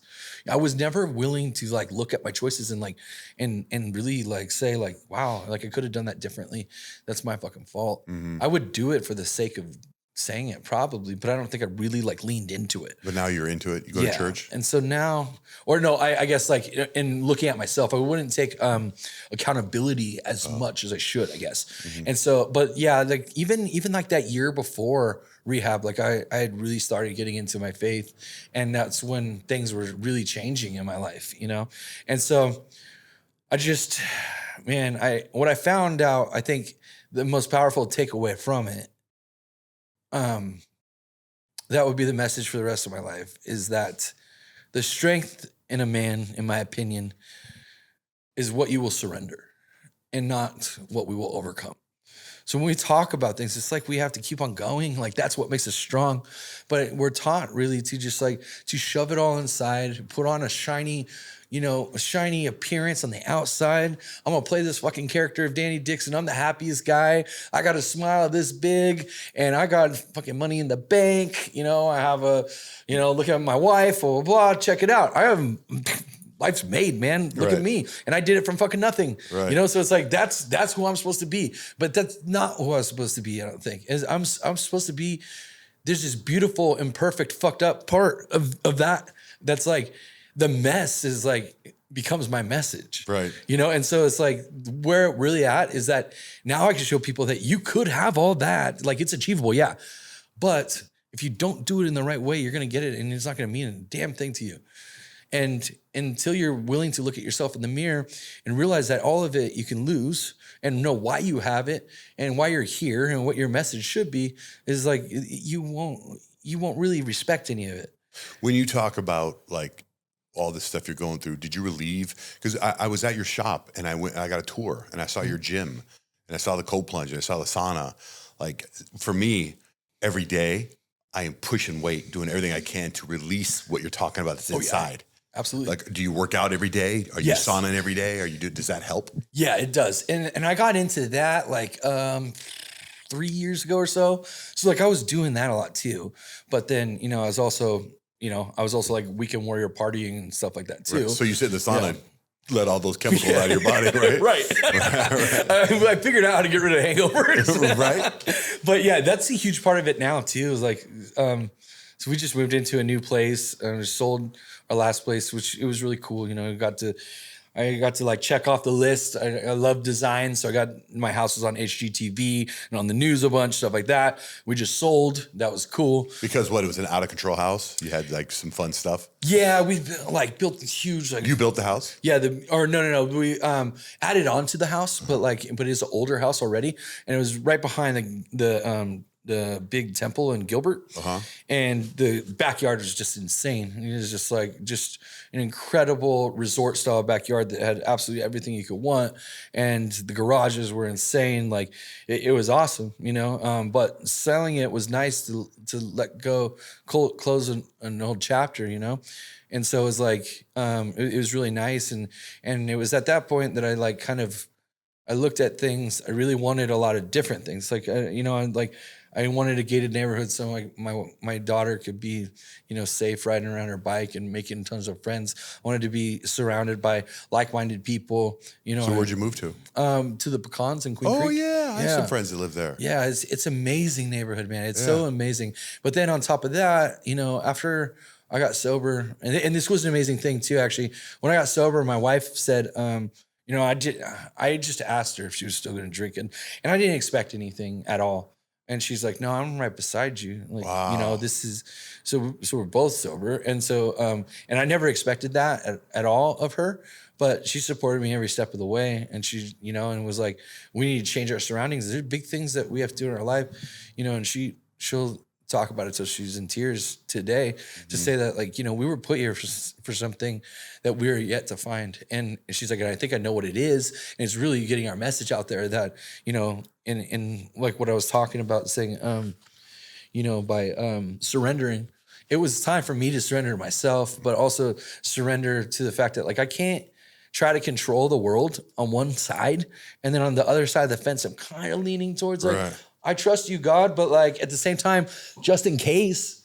I was never willing to like look at my choices and like and really like say like, wow, like I could have done that differently. That's my fucking fault. Mm-hmm. I would do it for the sake of saying it probably, but I don't think I really like leaned into it. But now you're into it. You go to church. And so now, or no, I guess like in looking at myself, I wouldn't take accountability as much as I should, I guess. Mm-hmm. And so, but yeah, like even like that year before rehab, like I had really started getting into my faith, and that's when things were really changing in my life, And so I just, what I found out, I think the most powerful takeaway from it, that would be the message for the rest of my life, is that the strength in a man, in my opinion, is what you will surrender and not what we will overcome. So when we talk about things, it's like we have to keep on going. Like that's what makes us strong. But we're taught really to just like to shove it all inside, put on a shiny appearance on the outside. I'm gonna play this fucking character of Danny Dixon. I'm the happiest guy. I got a smile this big, and I got fucking money in the bank. I have look at my wife, blah, blah, blah. Check it out. I have life's made, man. Look at me. And I did it from fucking nothing. Right. So it's like, that's who I'm supposed to be. But that's not who I'm supposed to be, I don't think. I'm supposed to be, there's this beautiful, imperfect, fucked up part of that. That's like, the mess is like, becomes my message. Right. And so it's like, where it really at is that now I can show people that you could have all that. Like it's achievable. Yeah. But if you don't do it in the right way, you're going to get it. And it's not going to mean a damn thing to you. And until you're willing to look at yourself in the mirror and realize that all of it you can lose and know why you have it and why you're here and what your message should be, is like, you won't really respect any of it. When you talk about like all this stuff you're going through, did you relieve? Because I was at your shop and I got a tour and I saw your gym and I saw the cold plunge and I saw the sauna. Like for me, every day I am pushing weight, doing everything I can to release what you're talking about that's inside. Yeah. Absolutely. Like, do you work out every day? Are you sauning every day? Does that help? Yeah, it does. And I got into that like 3 years ago or so. So like I was doing that a lot too. But then, I was also like weekend warrior partying and stuff like that too. Right. So you sit in the sauna, let all those chemicals out of your body, right? Right. I figured out how to get rid of hangovers. Right. But yeah, that's a huge part of it now too. Is like, so we just moved into a new place and sold our last place, which it was really cool. I got to like check off the list. I love design. So my house was on HGTV and on the news a bunch, stuff like that. We just sold. That was cool. Because it was an out of control house. You had like some fun stuff. Yeah. We like built this huge, like. You built the house? Yeah. No. We added on to the house, but it's an older house already. And it was right behind the big temple in Gilbert. And the backyard was just insane. It was just an incredible resort style backyard that had absolutely everything you could want. And the garages were insane. Like it was awesome, but selling it was nice to let go, close an old chapter, And so it was like, it was really nice. And it was at that point that I like kind of, I looked at things. I really wanted a lot of different things. Like, I wanted a gated neighborhood so my daughter could be, safe riding around her bike and making tons of friends. I wanted to be surrounded by like-minded people. So where'd you move to? To the Pecans in Queen Creek. Oh yeah, I have some friends that live there. Yeah, it's amazing neighborhood, man. It's so amazing. But then on top of that, after I got sober, and this was an amazing thing too. Actually, when I got sober, my wife said, I just asked her if she was still going to drink, and I didn't expect anything at all. And she's like, "No, I'm right beside you. Like, wow. This is so we're both sober." And so, and I never expected that at all of her, but she supported me every step of the way. And she, and was like, "We need to change our surroundings. There's big things that we have to do in our life, and she'll talk about it till she's in tears today to say that, like, we were put here for something that we're yet to find." And she's like, "I think I know what it is." And it's really getting our message out there that, in like what I was talking about saying, by surrendering, it was time for me to surrender to myself, but also surrender to the fact that, like, I can't try to control the world on one side. And then on the other side of the fence, I'm kind of leaning towards like, I trust you, God, but like at the same time, just in case,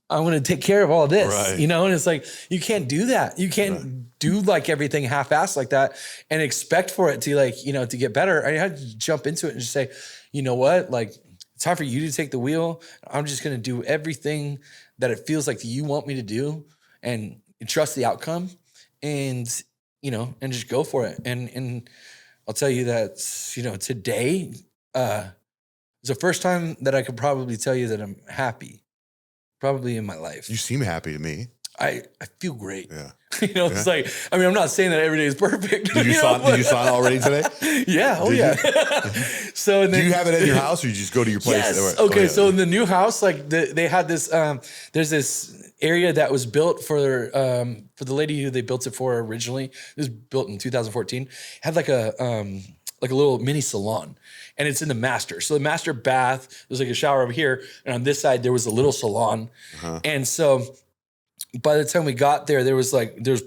I'm going to take care of all this, and it's like, you can't do that. You can't do like everything half-assed like that and expect for it to like, to get better. I had to jump into it and just say, you know what, like, it's time for you to take the wheel. I'm just going to do everything that it feels like you want me to do and trust the outcome and, and just go for it. And I'll tell you that, today, it's the first time that I could probably tell you that I'm happy, probably in my life. You seem happy to me. I feel great. Yeah. It's like, I mean, I'm not saying that every day is perfect. Did you sign already today? Yeah. Oh, yeah. So, do you have it at your house or you just go to your place? Yes. Okay. So in the new house, like they had this, there's this area that was built for the lady who they built it for originally. It was built in 2014. Had like a little mini salon. And it's in the master. So the master bath, there's like a shower over here. And on this side, there was a little salon. And so by the time we got there, there was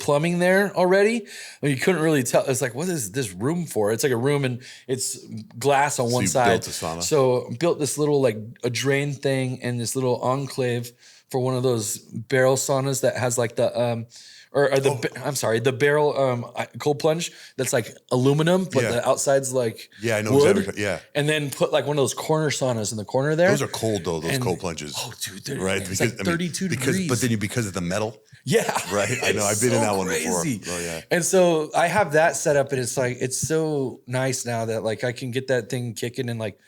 plumbing there already. And you couldn't really tell. It's like, what is this room for? It's like a room and it's glass on one side. Built a sauna. So built this little like a drain thing and this little enclave for one of those barrel saunas that has like the the barrel cold plunge that's like aluminum, but the outside's like I know wood. exactly. Yeah, and then put like one of those corner saunas in the corner there. Those are cold though. Those cold plunges. Oh, dude, right? It's like 32 degrees. But then because of the metal. Yeah, right. I know. I've been in that one crazy. before. Oh yeah. And so I have that set up, and it's like it's so nice now that like I can get that thing kicking in like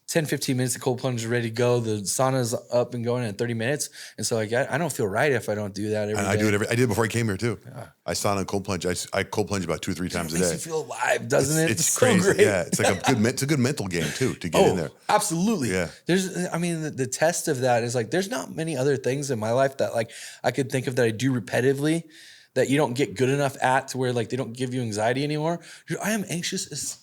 10, 15 minutes, the cold plunge is ready to go. The sauna's up and going in 30 minutes. And so like, I don't feel right if I don't do that every day. I do it I did it before I came here too. Yeah. I sauna and cold plunge. I cold plunge about 2 or 3 times a day. It makes you feel alive, doesn't it? It's crazy. So great. Yeah. It's like it's a good mental game too, to get in there. Absolutely. Yeah. The test of that is like, there's not many other things in my life that like I could think of that I do repetitively that you don't get good enough at to where like they don't give you anxiety anymore. I am anxious as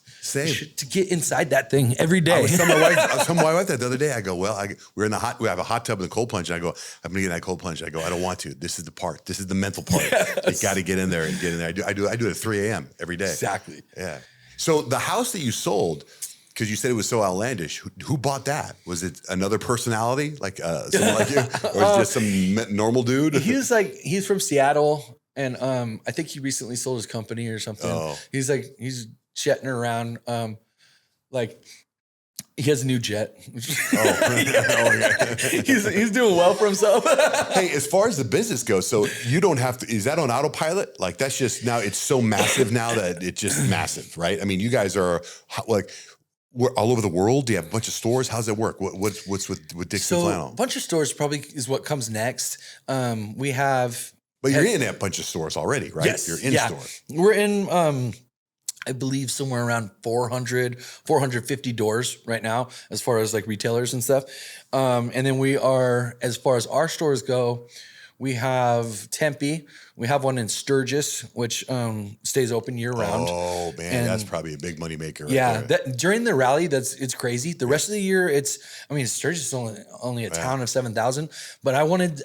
to get inside that thing every day. I was telling my wife that the other day. I go, we have a hot tub and a cold plunge. And I go, I'm gonna get in that cold plunge. I go, I don't want to. This is the part. This is the mental part. Yes. You got to get in there and get in there. I do it at 3 a.m. every day. Exactly. Yeah. So the house that you sold, because you said it was so outlandish, who bought that? Was it another personality, like someone like you, or was it just some normal dude? He's from Seattle, and I think he recently sold his company or something. Oh. He's jetting around, like he has a new jet. He's doing well for himself. Hey, as far as the business goes, so you don't have to. Is that on autopilot? Like that's just now. It's so massive now that it's just massive, right? I mean, you guys are like. We're all over the world. Do you have a bunch of stores? How's that work? What's with Dixxon Flannel? A bunch of stores probably is what comes next. We have. But you're in a bunch of stores already, right? Yes. You're in store. We're in, I believe somewhere around 450 doors right now, as far as like retailers and stuff. And then we are, as far as our stores go, we have Tempe. We have one in Sturgis, which stays open year round. Oh man, that's probably a big money maker. During the rally, it's crazy. The rest of the year, Sturgis is only a town of 7,000. But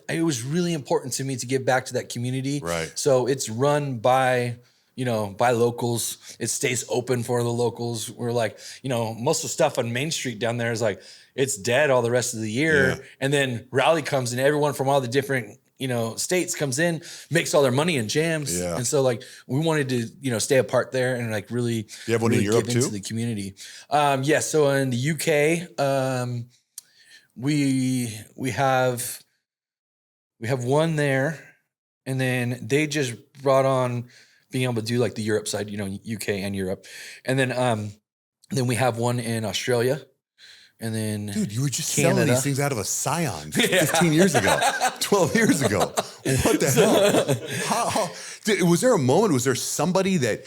it was really important to me to give back to that community. Right. So it's run by buy locals. It stays open for the locals. We're like, most of the stuff on Main Street down there is like, it's dead all the rest of the year. Yeah. And then Rally comes and everyone from all the different, states comes in, makes all their money in jams. Yeah. And so like, we wanted to, stay apart there and like really, you have one really in Europe give into too? the community. Yeah. So in the UK, we have one there, and then they just brought on being able to do like the Europe side, UK and Europe. And then we have one in Australia. And then Dude, you were just Canada. selling these things out of a Scion 15 years ago, 12 years ago. What the hell? Dude, was there a moment, was there somebody that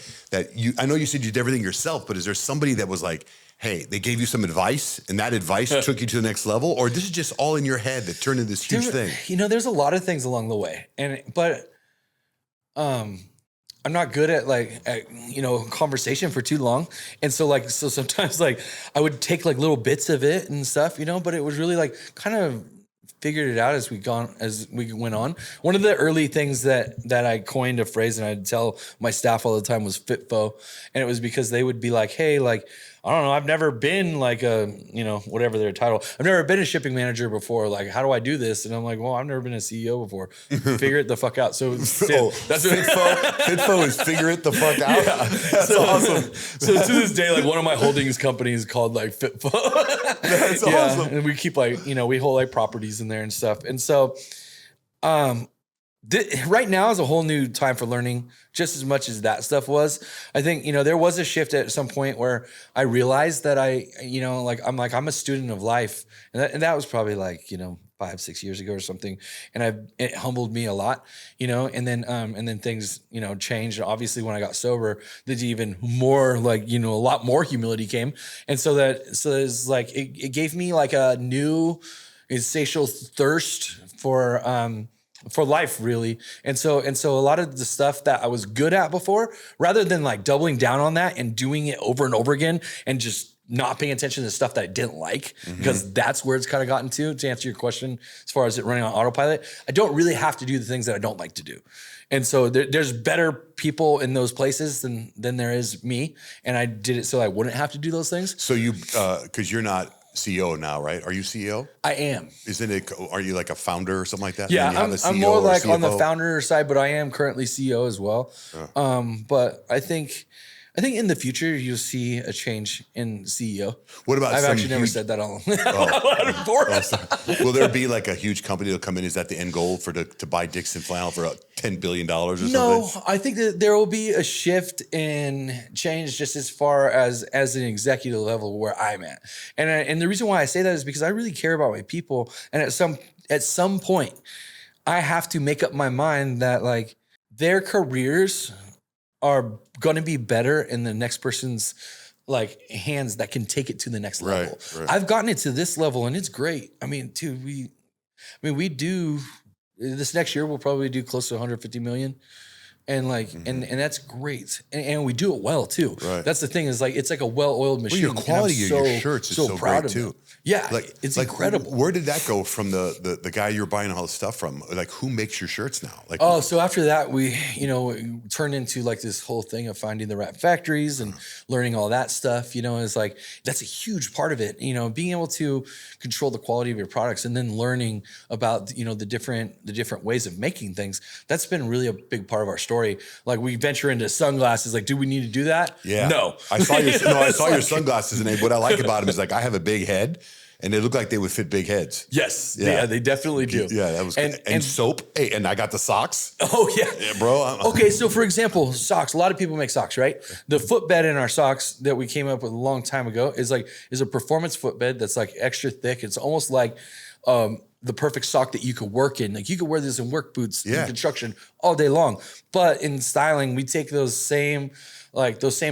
you, I know you said you did everything yourself, but is there somebody that was like, hey, they gave you some advice and that advice took you to the next level? Or this is just all in your head that turned into this huge thing? There's a lot of things along the way. But I'm not good at conversation for too long. And so sometimes like I would take like little bits of it and stuff, but it was really like kind of figured it out as we went on. One of the early things that I coined a phrase and I'd tell my staff all the time was FitFo. And it was because they would be like, hey, like, I don't know, I've never been like a, whatever their title. I've never been a shipping manager before. Like, how do I do this? And I'm like, well, I've never been a CEO before. Figure it the fuck out. So that's FitFo. FitFo is figure it the fuck out. Yeah. That's awesome. So to this day, like one of my holdings companies called like FitFo. That's awesome. And we keep like, we hold like properties in there and stuff. And so, right now is a whole new time for learning, just as much as that stuff was. I think, there was a shift at some point where I realized that I'm a student of life. And that was probably like, 5-6 years ago or something. And it humbled me a lot, and then things, changed. Obviously when I got sober, there's even more like, a lot more humility came. And so it's like, it gave me like a new insatiable thirst for life, really. And so a lot of the stuff that I was good at before, rather than like doubling down on that and doing it over and over again and just not paying attention to the stuff that I didn't like, because that's where it's kind of gotten to answer your question, as far as it running on autopilot. I don't really have to do the things that I don't like to do. And so there's better people in those places than there is me. And I did it so I wouldn't have to do those things. So you, cause you're not CEO now, right? Are you CEO? I am. Are you like a founder or something like that? Yeah, I'm more like on the founder side, but I am currently CEO as well. But I think in the future you'll see a change in CEO. What about? I've actually never said that on before. Will there be like a huge company that'll come in? Is that the end goal to buy Dixxon Flannel for $10 billion or something? No, I think that there will be a shift in change just as far as an executive level where I'm at. And the reason why I say that is because I really care about my people. And at some point, I have to make up my mind that like their careers are going to be better in the next person's like hands that can take it to the next level. Right. I've gotten it to this level and it's great. I mean, dude, we do this next year. We'll probably do close to 150 million. And like, and that's great. And we do it well too. Right. That's the thing is like, it's like a well-oiled machine. Well, your quality of your shirts is so proud great too. Yeah. It's incredible. Where did that go from the guy you're buying all the stuff from? Like who makes your shirts now? Like, so after that, we turned into like this whole thing of finding the right factories and learning all that stuff, it's like, that's a huge part of it, being able to control the quality of your products and then learning about, the different ways of making things. That's been really a big part of our story. Like we venture into sunglasses. Like, do we need to do that? Yeah. No. I saw your sunglasses, and what I like about them is like I have a big head, and they look like they would fit big heads. Yes. Yeah, they definitely do. Yeah, that was good. And soap. Hey, and I got the socks. Oh yeah, bro. Okay, so for example, socks. A lot of people make socks, right? The footbed in our socks that we came up with a long time ago is a performance footbed that's like extra thick. It's almost like the perfect sock that you could work in. Like you could wear this in work boots in construction all day long. But in styling, we take those same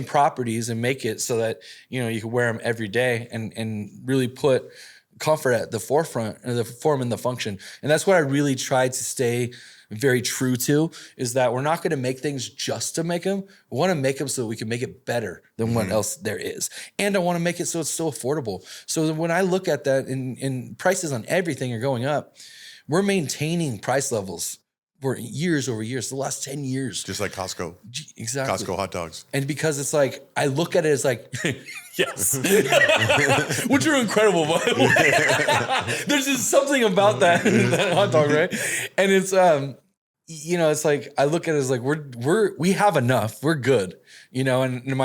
properties and make it so that, you can wear them every day and really put comfort at the forefront of the form and the function. And that's what I really try to stay very true to, is that we're not going to make things just to make them. We want to make them so that we can make it better than what else there is. And I want to make it so it's still affordable. So when I look at that and prices on everything are going up, we're maintaining price levels for years over years, the last 10 years. Just like Costco. Exactly. Costco hot dogs. And because it's like, I look at it as like, yes, which are incredible, by the way. There's just something about that hot dog, right? And it's, you know, it's like, I look at it as like, we have enough, we're good, you know, and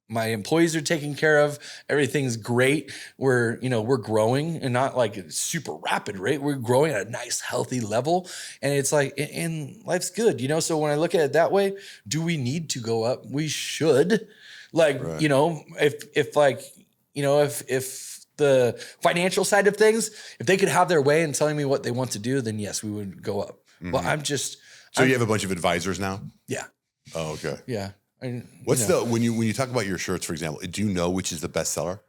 my employees are taken care of. Everything's great. We're growing, and not like super rapid rate. We're growing at a nice, healthy level. And it's like, and life's good, you know? So when I look at it that way, do we need to go up? We should. Like, right. You know, if like, you know, if the financial side of things, if they could have their way in telling me what they want to do, then yes, we would go up. Mm-hmm. But So you have a bunch of advisors now? Yeah. Oh, okay. Yeah. What's when you talk about your shirts, for example, do you know which is the best seller?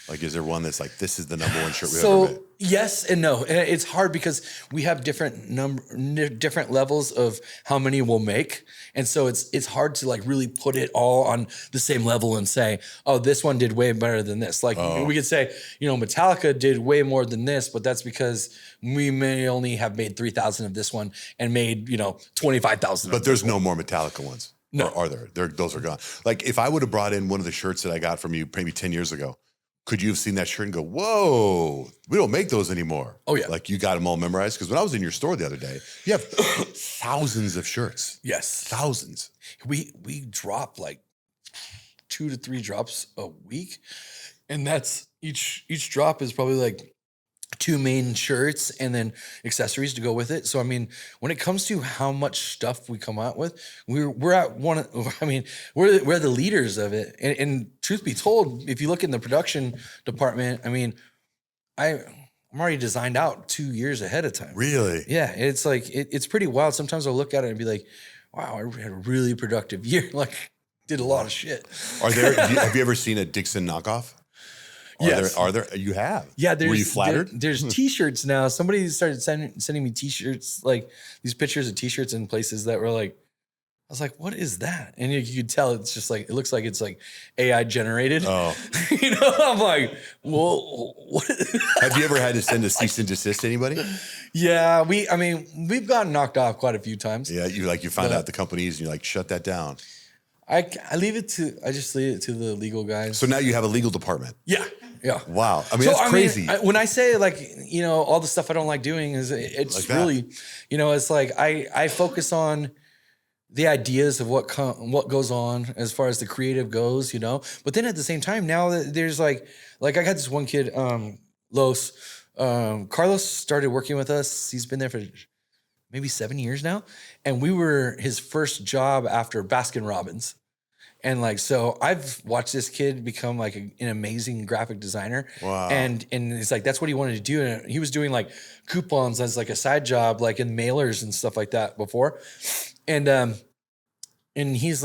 Like, is there one that's like, this is the number one shirt we've ever made? Yes and no. It's hard because we have different levels of how many we'll make. And so it's hard to like really put it all on the same level and say, oh, this one did way better than this. Like we could say, you know, Metallica did way more than this, but that's because we may only have made 3,000 of this one and made, you know, 25,000. But there's no more Metallica ones. No. Or are there? Those are gone. Like, if I would have brought in one of the shirts that I got from you maybe 10 years ago, could you have seen that shirt and go, whoa, we don't make those anymore? Oh, yeah. Like, you got them all memorized? Because when I was in your store the other day, you have thousands of shirts. Yes. Thousands. We drop like 2 to 3 drops a week. And that's each drop is probably like 2 main shirts and then accessories to go with it. So, I mean, when it comes to how much stuff we come out with, we're at one. I mean, we're the leaders of it. And truth be told, if you look in the production department, I mean, I'm already designed out 2 years ahead of time. Really? Yeah. It's like, it's pretty wild. Sometimes I'll look at it and be like, wow, I had a really productive year. Like, did a lot of shit. Have you ever seen a Dixxon knockoff? Yes. Are there? You have. Yeah. Were you flattered? There's T-shirts now. Somebody started sending me T-shirts, like these pictures of T-shirts in places that were like, I was like, what is that? And you could tell it's just like, it looks like it's like AI generated. Oh. You know, I'm like, well, what? Have you ever had to send a cease and desist to anybody? Yeah. We've gotten knocked off quite a few times. Yeah. You found out the companies and you're like, shut that down. I just leave it to the legal guys. So now you have a legal department. Yeah. Yeah. Wow. I mean, that's crazy. When I say like, you know, all the stuff I don't like doing is it's like really, you know, it's like I focus on the ideas of what goes on as far as the creative goes, you know, but then at the same time, now that there's like I got this one kid, Carlos started working with us. He's been there for maybe 7 years now. And we were his first job after Baskin Robbins. And like, so I've watched this kid become like an amazing graphic designer. Wow. And it's like, that's what he wanted to do. And he was doing like coupons as like a side job, like in mailers and stuff like that before. And he's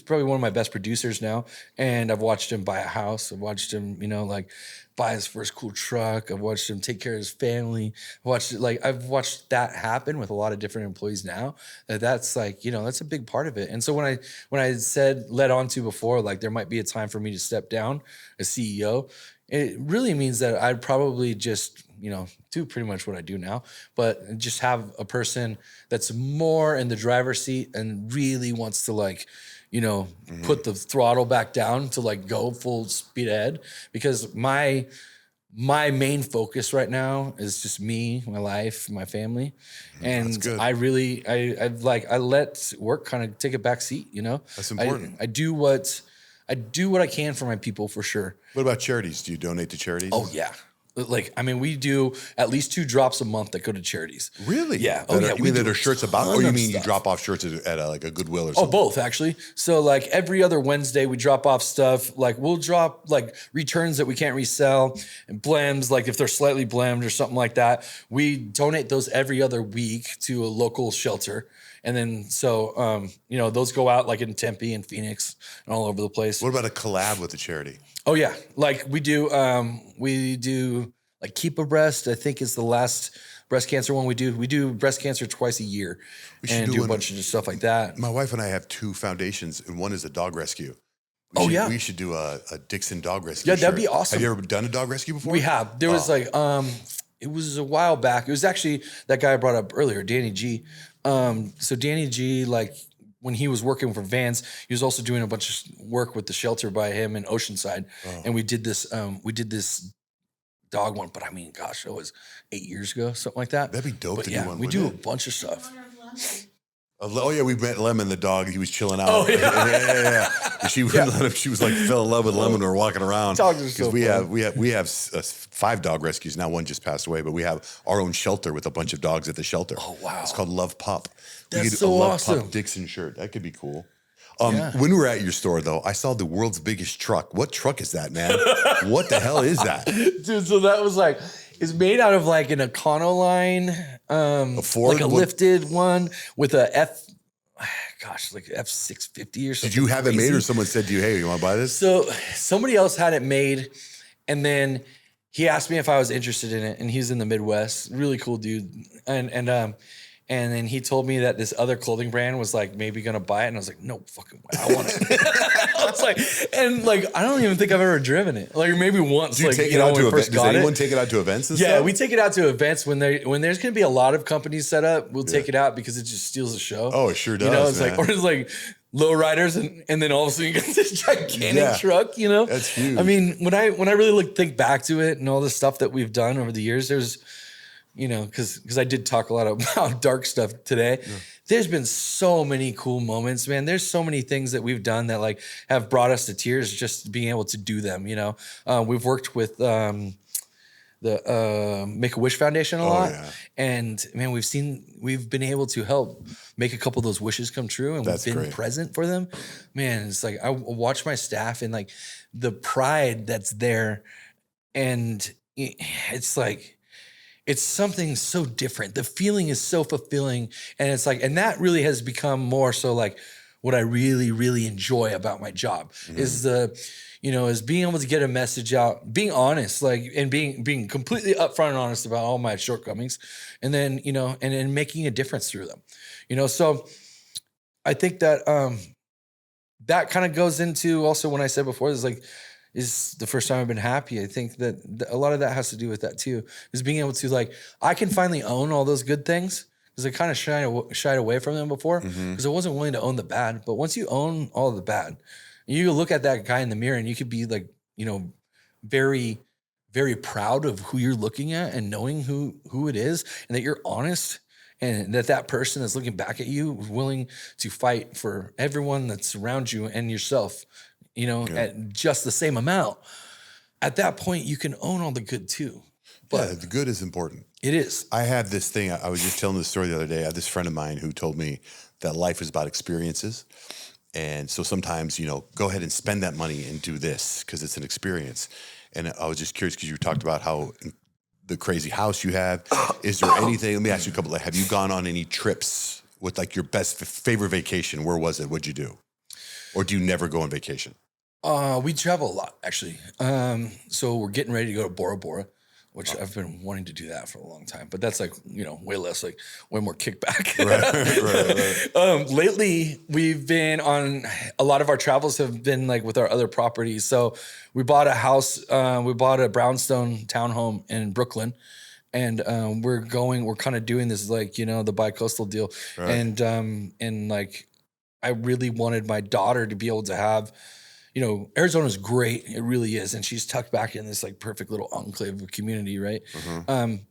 probably one of my best producers now. And I've watched him buy a house. I've watched him, you know, like buy his first cool truck. I've watched him take care of his family. I've watched that happen with a lot of different employees now. That's like, you know, that's a big part of it. And so when I led on to before, like there might be a time for me to step down as CEO, it really means that I'd probably just, you know, do pretty much what I do now, but just have a person that's more in the driver's seat and really wants to like, you know, put the throttle back down to like go full speed ahead, because my main focus right now is just me, my life, my family. And I let work kind of take a back seat, you know. That's important. I do what I can for my people, for sure. What about charities? Do you donate to charities? Oh yeah. Like, I mean, we do at least 2 drops a month that go to charities. Really? Yeah. You mean that are shirts about, or you mean you drop off shirts at like a Goodwill or something? Oh, both actually. So like every other Wednesday we drop off stuff. Like we'll drop like returns that we can't resell and blems, like if they're slightly blemmed or something like that. We donate those every other week to a local shelter. And then, so, you know, those go out like in Tempe and Phoenix and all over the place. What about a collab with a charity? Oh yeah. Like we do like Keep a Breast, I think is the last breast cancer one we do. We do breast cancer twice a year and do a bunch of stuff like that. My wife and I have 2 foundations, and one is a dog rescue. We should do a Dixxon dog rescue. Yeah, that'd be awesome. Have you ever done a dog rescue before? We have. There was like, it was a while back. It was actually that guy I brought up earlier, Danny G. So Danny G, like when he was working for Vans, he was also doing a bunch of work with the shelter by him in Oceanside. And we did this dog one, but I mean, gosh, it was 8 years ago, something like that. That'd be dope but to yeah, do one. We do a bunch of stuff. Oh yeah, we met Lemon the dog. He was chilling out. Oh yeah, yeah. She wouldn't let him. She was like fell in love with Lemon. We were walking around because we have 5 dog rescues now. One just passed away, but we have our own shelter with a bunch of dogs at the shelter. Oh wow, it's called Love Pup. That's we could so a Love awesome. Pup Dixxon shirt. That could be cool. When we were at your store though, I saw the world's biggest truck. What truck is that, man? What the hell is that, dude? So that was like. It's made out of like an Econoline, a Ford, like a lifted one with a like F650 or something. Did you have crazy. it made, or someone said to you, "Hey, you want to buy this?" So somebody else had it made, and then he asked me if I was interested in it, and he's in the Midwest, really cool dude, and then he told me that this other clothing brand was like maybe gonna buy it, and I was like, no fucking way, I want it. I was like, and like I don't even think I've ever driven it, like maybe once. Do you like take you it know, out to events? Does anyone it. take it out to events? And Yeah, stuff? we take it out to events when there's gonna be a lot of companies set up. We'll take it out because it just steals the show. Oh, it sure does. You know, it's man. like or it's like low riders and then all of a sudden you get this gigantic truck. You know, that's huge. I mean, when I really think back to it and all the stuff that we've done over the years, there's. You know, because I did talk a lot about dark stuff today. Yeah. There's been so many cool moments, man. There's so many things that we've done that like have brought us to tears just being able to do them. You know, we've worked with the Make-A-Wish Foundation a lot, and man, we've been able to help make a couple of those wishes come true, and we've been present for them. Man, it's like I watch my staff and like the pride that's there, and it's like. It's something so different. The feeling is so fulfilling. And it's like, and that really has become more so like what I really, really enjoy about my job is is being able to get a message out, being honest, like, and being completely upfront and honest about all my shortcomings. And then, and then making a difference through them, so I think that, that kind of goes into also when I said before, is like, is the first time I've been happy. I think that a lot of that has to do with that too, is being able to like, I can finally own all those good things because I kind of shied away from them before because I wasn't willing to own the bad. But once you own all of the bad, you look at that guy in the mirror and you could be like, very, very proud of who you're looking at and knowing who it is and that you're honest and that person that's looking back at you is willing to fight for everyone that's around you and yourself. At just the same amount. At that point, you can own all the good too. But the good is important. It is. I have this thing. I was just telling this story the other day. I have this friend of mine who told me that life is about experiences. And so sometimes, go ahead and spend that money and do this because it's an experience. And I was just curious because you talked about how the crazy house you have. Is there anything? Let me ask you a couple. Have you gone on any trips with like your favorite vacation? Where was it? What'd you do? Or do you never go on vacation? We travel a lot, actually. So we're getting ready to go to Bora Bora, which I've been wanting to do that for a long time. But that's like, way less, like way more kickback. Right. Lately, we've been on, a lot of our travels have been like with our other properties. So we bought a house, we bought a brownstone townhome in Brooklyn. And we're kind of doing this like, the bi-coastal deal. Right. And like, I really wanted my daughter to be able to have, Arizona's great. It really is. And she's tucked back in this like perfect little enclave of community, right?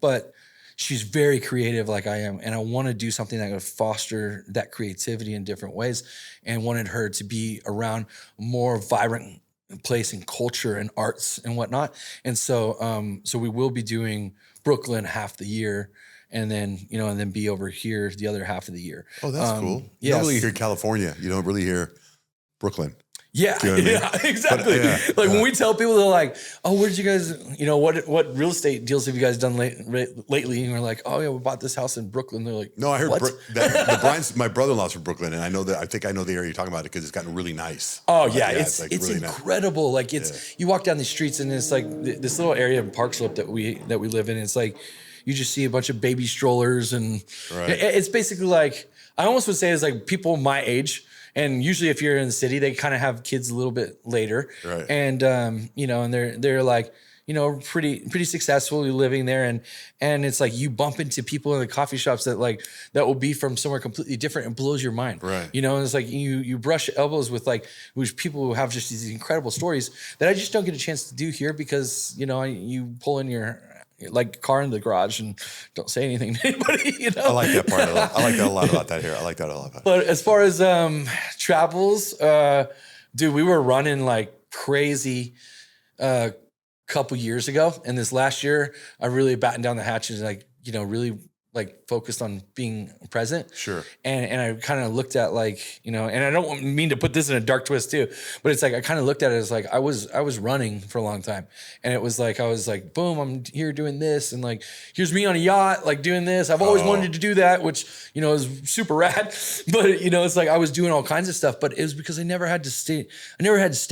But she's very creative like I am. And I want to do something that would foster that creativity in different ways and wanted her to be around more vibrant place and culture and arts and whatnot. And so, so we will be doing Brooklyn half the year. And then, and then be over here the other half of the year. Oh, that's cool. You don't really hear California. You don't really hear Brooklyn. Yeah, exactly. But, when we tell people, they're like, "Oh, where did you guys? What real estate deals have you guys done lately?" And we're like, "Oh yeah, we bought this house in Brooklyn." They're like, "No, I heard that my brother-in-law's from Brooklyn, and I think I know the area you're talking about it because it's gotten really nice." Oh yeah, it's really incredible. Nice. Like you walk down the streets and it's like this little area in Park Slope that we live in. It's like you just see a bunch of baby strollers and it's basically like I almost would say it's like people my age. And usually if you're in the city, they kind of have kids a little bit later. Right. And, and they're like, pretty successfully living there. And it's like you bump into people in the coffee shops that will be from somewhere completely different and blows your mind. Right. And it's like you brush elbows with people who have just these incredible stories that I just don't get a chance to do here because, you pull in your car in the garage and don't say anything to anybody, I like that part. I like that a lot about that here. I like that a lot. But as far as travels, dude, we were running like crazy couple years ago. And this last year, I really battened down the hatches and really focused on being present. Sure. And I kind of looked at and I don't mean to put this in a dark twist too, but it's like, I kind of looked at it as like, I was running for a long time. And it was like, I was like, boom, I'm here doing this. And here's me on a yacht, doing this. I've always wanted to do that, which, is super rad. But, it's like I was doing all kinds of stuff, but it was because I never had to stay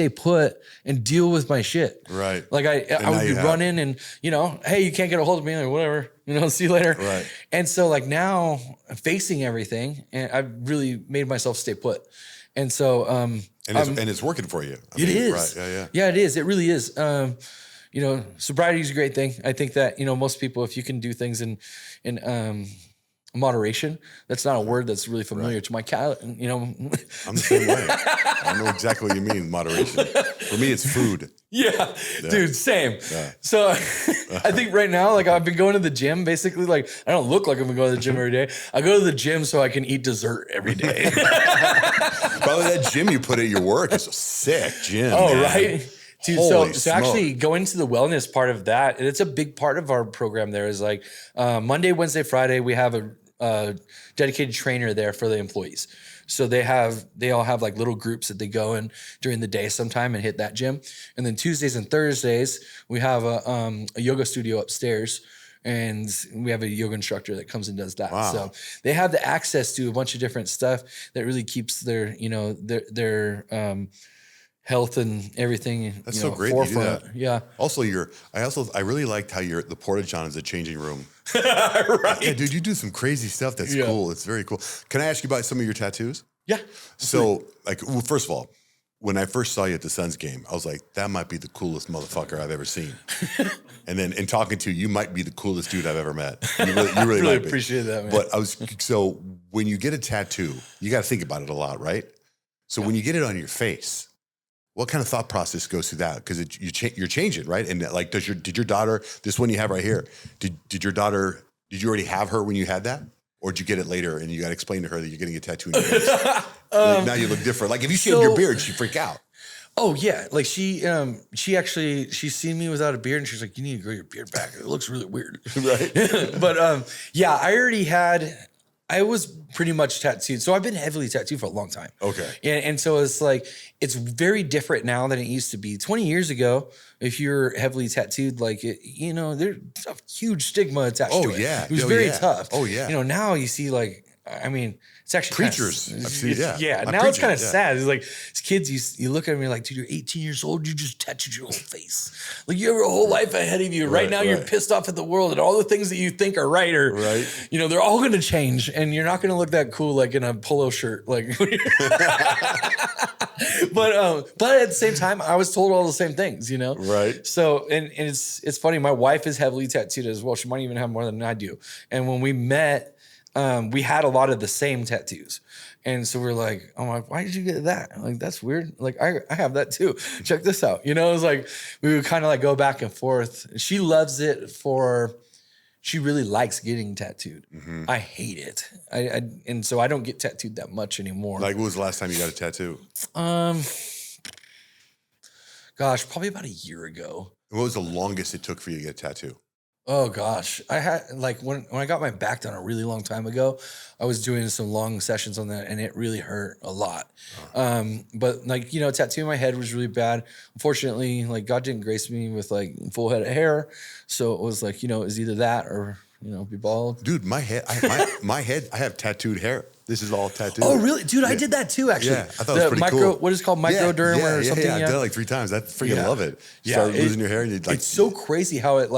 put and deal with my shit. Right. I would be running and, hey, you can't get a hold of me or whatever. See you later. Right. And so now I'm facing everything and I've really made myself stay put. And so, and it's working for you. It is. Right. Yeah, it is. It really is. Sobriety is a great thing. I think that, most people, if you can do things in moderation, that's not a word that's really familiar to my cat. I'm the same way. I know exactly what you mean, moderation. For me, it's food. Yeah. Dude, same. Yeah. So I think right now, I've been going to the gym, basically, I don't look like I'm going to the gym every day. I go to the gym so I can eat dessert every day. By the way, that gym you put at your work is a sick gym. Oh, man. right. Dude, so actually going to the wellness part of that, it's a big part of our program there is Monday, Wednesday, Friday, we have a dedicated trainer there for the employees. So they all have little groups that they go in during the day sometime and hit that gym. And then Tuesdays and Thursdays, we have a yoga studio upstairs and we have a yoga instructor that comes and does that. Wow. So they have the access to a bunch of different stuff that really keeps their health and everything. That's so great. Forefront. You do that. Yeah. Also, I really liked how the porta john is a changing room. Right. Yeah, dude, you do some crazy stuff. That's cool. It's very cool. Can I ask you about some of your tattoos? Yeah. So, first of all, when I first saw you at the Suns game, I was like, that might be the coolest motherfucker I've ever seen. And then in talking to you, you might be the coolest dude I've ever met. You really might be. Appreciate that, man. But so when you get a tattoo, you got to think about it a lot, right? So when you get it on your face, what kind of thought process goes through that? Because you're changing, right? And did your daughter, this one you have right here, did you already have her when you had that? Or did you get it later and you got to explain to her that you're getting a tattoo in your face? Now you look different. If you shaved your beard, she'd freak out. Oh yeah. She's seen me without a beard and she's like, you need to grow your beard back. It looks really weird. Right. But I was pretty much tattooed. So I've been heavily tattooed for a long time. Okay. And so it's very different now than it used to be. 20 years ago, if you're heavily tattooed, there's a huge stigma attached to it. Yeah. It was very tough. Oh, yeah. Now you see it's actually preachers. Yeah. Now it's kind of sad. It's it's kids, you look at me like, dude, you're 18 years old. You just tattooed your whole face. You have a whole life ahead of you. Right now you're pissed off at the world and all the things that you think are right are, they're all going to change and you're not going to look that cool in a polo shirt. But at the same time, I was told all the same things, Right. So, and it's funny. My wife is heavily tattooed as well. She might even have more than I do. And when we met, we had a lot of the same tattoos. And so we're like, I'm like, why did you get that? I'm like, that's weird. I have that too. Check this out. We would kind of go back and forth. She loves it she really likes getting tattooed. Mm-hmm. I hate it. And so I don't get tattooed that much anymore. When was the last time you got a tattoo? Gosh, probably about a year ago. What was the longest it took for you to get a tattoo? Oh gosh, I had when I got my back done a really long time ago, I was doing some long sessions on that, and it really hurt a lot. But tattooing my head was really bad. Unfortunately, God didn't grace me with full head of hair, so it was it was either that or be bald. Dude, my head, I have tattooed hair. This is all tattooed. Oh, really? Dude, I did that too, actually. Yeah, I thought it was pretty cool. What is it called? Microderm or something? Yeah, I've done it 3 times. I freaking love it. You start losing your hair and you it's so crazy how it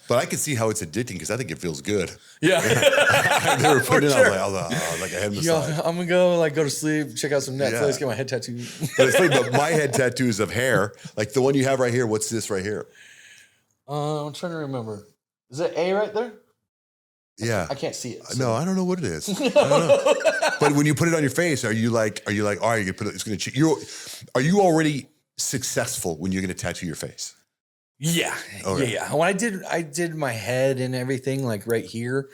But I can see how it's addicting because I think it feels good. Yeah. I never put it in. Sure. I was like a head Yo, massage. I'm gonna go to sleep, check out some Netflix, get my head tattooed. But it's funny, but my head tattoos of hair, like the one you have right here. What's this right here? I'm trying to remember. Is it A right there? Yeah. I can't see it. So. No, I don't know what it is. I don't know. But when you put it on your face, are you like, all right, you can put it, it's going to, are you already successful when you're going to tattoo your face? Yeah. Okay. Yeah. When I did my head and everything like right here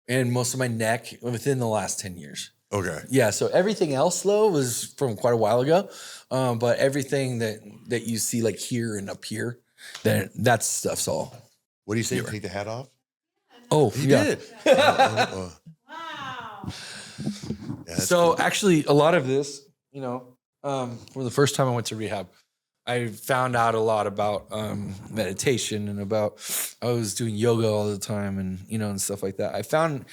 and most of my neck within the last 10 years. Okay. Yeah. So everything else though was from quite a while ago. But everything that you see like here and up here, that stuff's all. What do you say? Take the hat off? Oh, He yeah. did. Wow. Yeah, So cool. actually a lot of this, for the first time I went to rehab, I found out a lot about meditation and I was doing yoga all the time and, and stuff like that. I found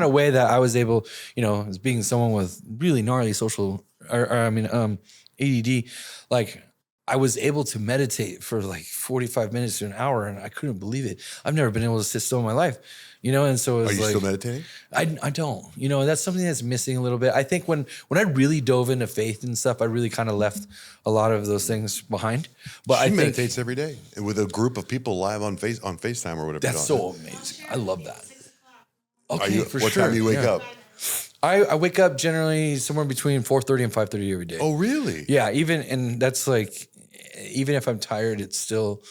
a way that I was able, as being someone with really gnarly ADD, like I was able to meditate for like 45 minutes to an hour and I couldn't believe it. I've never been able to sit still in my life, and so it was Are you still meditating? I don't, that's something that's missing a little bit. I think when I really dove into faith and stuff, I really kind of left a lot of those things behind. But She I think meditates every day with a group of people live on FaceTime or whatever. that's so amazing. I love that. Okay, What sure. time do you wake up? I wake up generally somewhere between 4:30 and 5:30 every day. Oh, really? Yeah, and that's like, even if I'm tired, it's still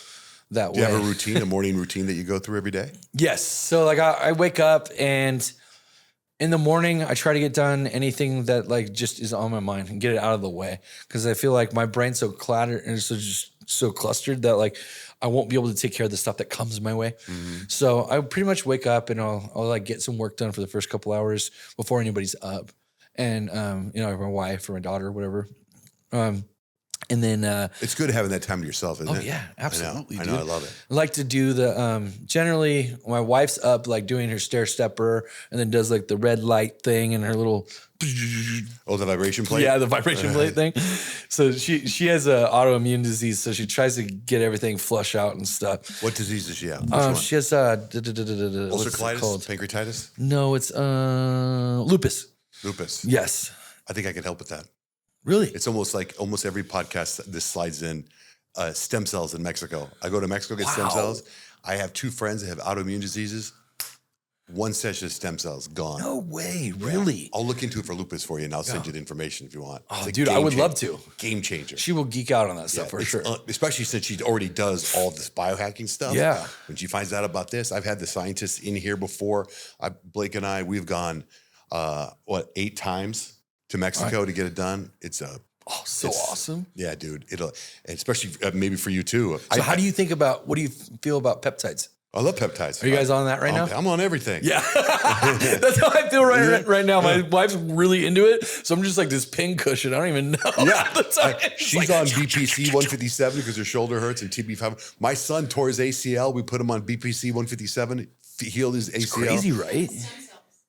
that way. Do you have a routine, a morning routine that you go through every day? Yes. So like I wake up and in the morning I try to get done anything that like just is on my mind and get it out of the way. Cause I feel like my brain's so cluttered and so clustered that like I won't be able to take care of the stuff that comes my way. Mm-hmm. So I pretty much wake up and I'll like get some work done for the first couple hours before anybody's up. And my wife or my daughter or whatever. And then It's good having that time to yourself, isn't it? Oh yeah, absolutely. I know, I love it. I like to do the generally my wife's up like doing her stair stepper and then does like the red light thing and her little Oh, the vibration plate? yeah, the vibration plate thing. So she has a autoimmune disease, so she tries to get everything flush out and stuff. What disease does she have? Which one? She has Ulcerative colitis? Pancreatitis? No, it's lupus. Lupus. Yes. I think I can help with that. Really? It's almost like almost every podcast this slides in stem cells in Mexico. I go to Mexico, get stem cells. I have two friends that have autoimmune diseases. One session of stem cells, gone. No way. Really? I'll look into it for lupus for you and I'll send you the information if you want. Oh, It's a dude, I would love to. Game changer. She will geek out on that stuff for It's, sure. especially since she already does all this biohacking stuff. Yeah. When she finds out about this, I've had the scientists in here before. Blake and I, we've gone, 8 times to Mexico to get it done. It's awesome. Yeah, dude. And especially maybe for you too. So what do you feel about peptides? I love peptides. Are you guys on that right now? I'm on everything. Yeah. That's how I feel right now. My wife's really into it. So I'm just like this pin cushion. I don't even know. Yeah. like, She's on BPC 157 because her shoulder hurts and TB5. My son tore his ACL. We put him on BPC 157. Healed his ACL. It's crazy, right?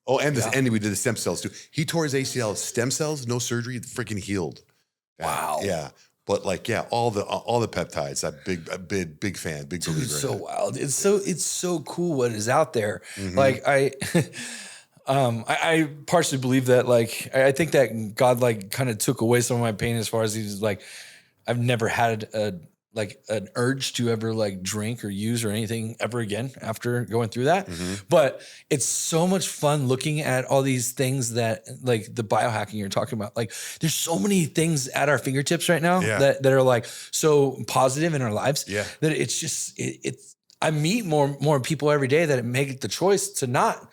Oh, and we did the stem cells too. He tore his ACL. Stem cells, no surgery, freaking healed. Wow. Yeah. But all the peptides. I'm big fan, big believer. It's so in it. wild. It's so cool what is out there. Mm-hmm. Like I partially believe that like I think that God like kind of took away some of my pain as far as he's like I've never had an urge to ever like drink or use or anything ever again after going through that. Mm-hmm. But it's so much fun looking at all these things that like the biohacking you're talking about. Like there's so many things at our fingertips right now that are like so positive in our lives that it's just, I meet more people every day that make the choice to not,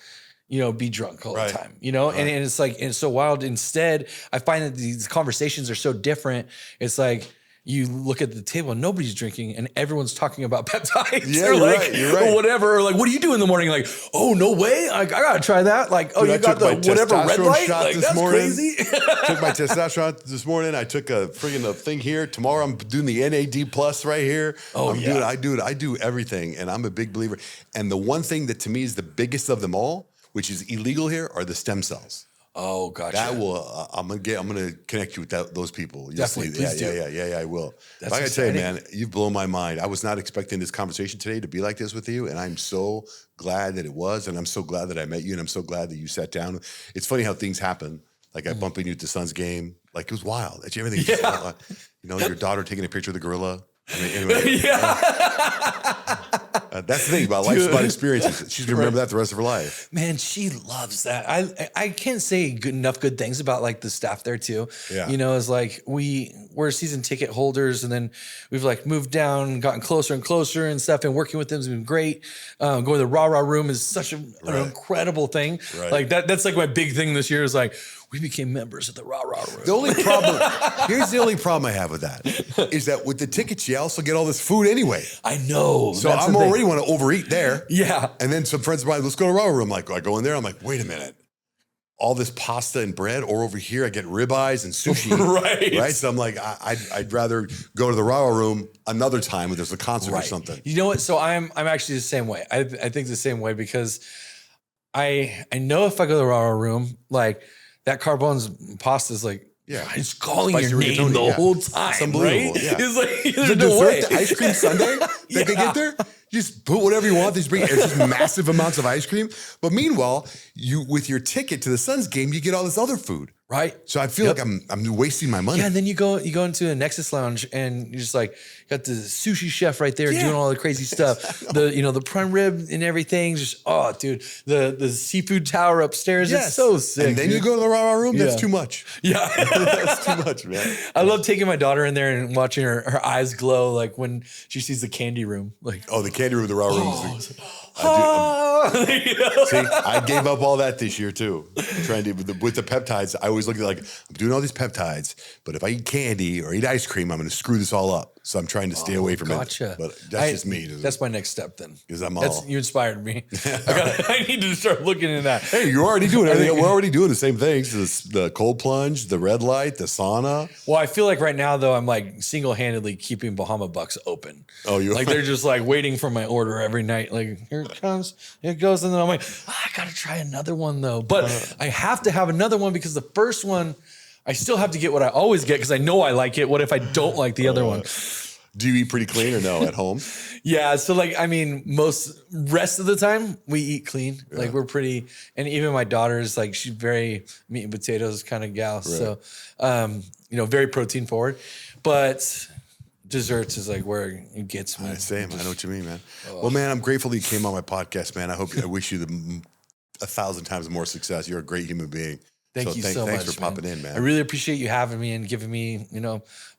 be drunk all the time, and it's like, and it's so wild. Instead, I find that these conversations are so different. It's like, you look at the table and nobody's drinking and everyone's talking about peptides or like or whatever. Or like, what do you do in the morning? Like, oh, no way. I gotta try that. Like, oh, dude, you got the whatever red light? Like, that's morning. Crazy. Took my testosterone this morning. I took a thing here. Tomorrow I'm doing the NAD plus right here. Oh, I do everything. And I'm a big believer. And the one thing that to me is the biggest of them all, which is illegal here, are the stem cells. Oh, gotcha. That will. I'm gonna connect you with those people. You'll Definitely, see. please do. Yeah. I will. That's I gotta tell you, exciting. man, you've blown my mind. I was not expecting this conversation today to be like this with you, and I'm so glad that it was, and I'm so glad that I met you, and I'm so glad that you sat down. It's funny how things happen. Like I bumped into you at the Suns game. Like it was wild. Everything. Yeah. Your daughter taking a picture of the gorilla. I mean, anyway, that's the thing about life's about experiences. She's gonna remember that the rest of her life. Man, she loves that. I can't say enough good things about like the staff there too. Yeah. It's like we're season ticket holders, and then we've like moved down, gotten closer and closer and stuff, and working with them has been great. Going to the rah-rah room is such an incredible thing. Right. Like that's like my big thing this year is like we became members of the rah-rah room. The only problem, here's the only problem I have with that, is that with the tickets, you also get all this food anyway. I know. So I'm already want to overeat there. Yeah. And then some friends of mine, let's go to Raw Room. Like, I go in there, I'm like, wait a minute. All this pasta and bread, or over here, I get ribeyes and sushi. Right. So I'm like, I'd rather go to the Raw Room another time when there's a concert or something. You know what? So I'm actually the same way. I think the same way because I know if I go to the Raw Room, like that Carbone's pasta is like, it's calling Spicy your name rigatoni, the whole time. It's unbelievable. Right? Yeah. It's like The there's no way. dessert, the ice cream sundae that they get there, you just put whatever you want. They just bring just massive amounts of ice cream. But meanwhile, you with your ticket to the Suns game, you get all this other food. Right. So I feel like I'm wasting my money. Yeah, and then you go into a Nexus Lounge and you're just like got the sushi chef right there doing all the crazy stuff. The prime rib and everything. Just dude, the seafood tower upstairs. It's so sick. And then you go to the Raw Room. That's too much. Yeah, that's too much, man. I love taking my daughter in there and watching her eyes glow like when she sees the candy room. Like the candy room, the Raw Room. See, I gave up all that this year too. Trying to with the peptides, I always look at like I'm doing all these peptides, but if I eat candy or eat ice cream, I'm going to screw this all up. So I'm trying to stay away from it. But that's just me. That's my next step then. Because you inspired me. I need to start looking into that. Hey, you're already doing everything. We're already doing the same things: the cold plunge, the red light, the sauna. Well, I feel like right now though, I'm like single-handedly keeping Bahama Bucks open. Oh, you like they're just like waiting for my order every night. Like here it comes, here it goes, and then I'm like, I gotta try another one though. But I have to have another one because the first one, I still have to get what I always get because I know I like it. What if I don't like the other one? Do you eat pretty clean or no at home? Yeah. So like, I mean, most rest of the time we eat clean. Yeah. Like we're pretty, and even my daughter's like, she's very meat and potatoes kind of gal. Right. So, very protein forward, but desserts is like where it gets me. Same. I know what you mean, man. Well, man, I'm grateful that you came on my podcast, man. I wish you 1,000 times more success. You're a great human being. Thank you so much. Thanks for popping in, man. I really appreciate you having me and giving me,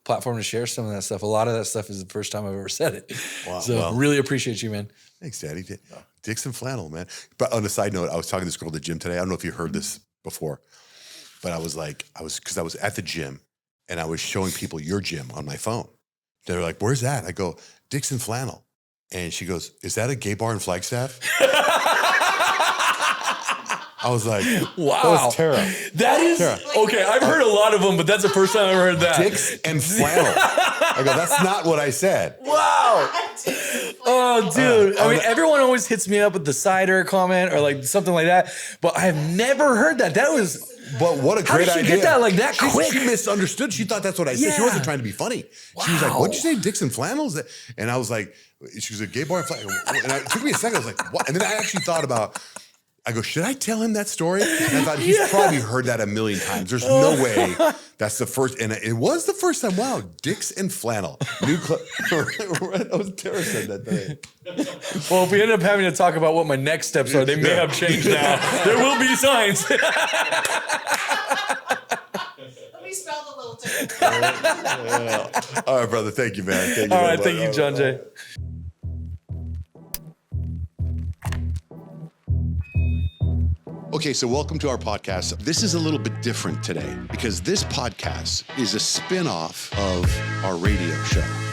platform to share some of that stuff. A lot of that stuff is the first time I've ever said it. Wow. So really appreciate you, man. Thanks, Daddy. Dixxon Flannel, man. But on a side note, I was talking to this girl at the gym today. I don't know if you heard this before, but I was at the gym and I was showing people your gym on my phone. They're like, where's that? I go, Dixxon Flannel. And she goes, is that a gay bar in Flagstaff? I was like, wow. That was Tara. That is, okay, I've heard a lot of them, but that's the first time I've heard that. Dix and Flannel. I go, that's not what I said. Wow. Oh, dude. I mean, everyone always hits me up with the cider comment or like something like that, but I've never heard that. That was... But what a great idea. How did she get that like that quick? She misunderstood. She thought that's what I said. She wasn't trying to be funny. Wow. She was like, what'd you say, Dixxon Flannels? And I was like, she was a gay bar in Flannel. And it took me a second. I was like, what? And then I actually thought about... I go, should I tell him that story? And I thought, he's probably heard that 1,000,000 times. There's no way that's the first. And it was the first time. Wow, Dixxon Flannel. That was Tara said that day. Well, if we end up having to talk about what my next steps are, they may have changed now. There will be signs. Let me spell the little difference. All right, brother. Thank you, man. Thank you, all right. Thank you, Johnjay. Okay, so welcome to our podcast. This is a little bit different today because this podcast is a spin-off of our radio show.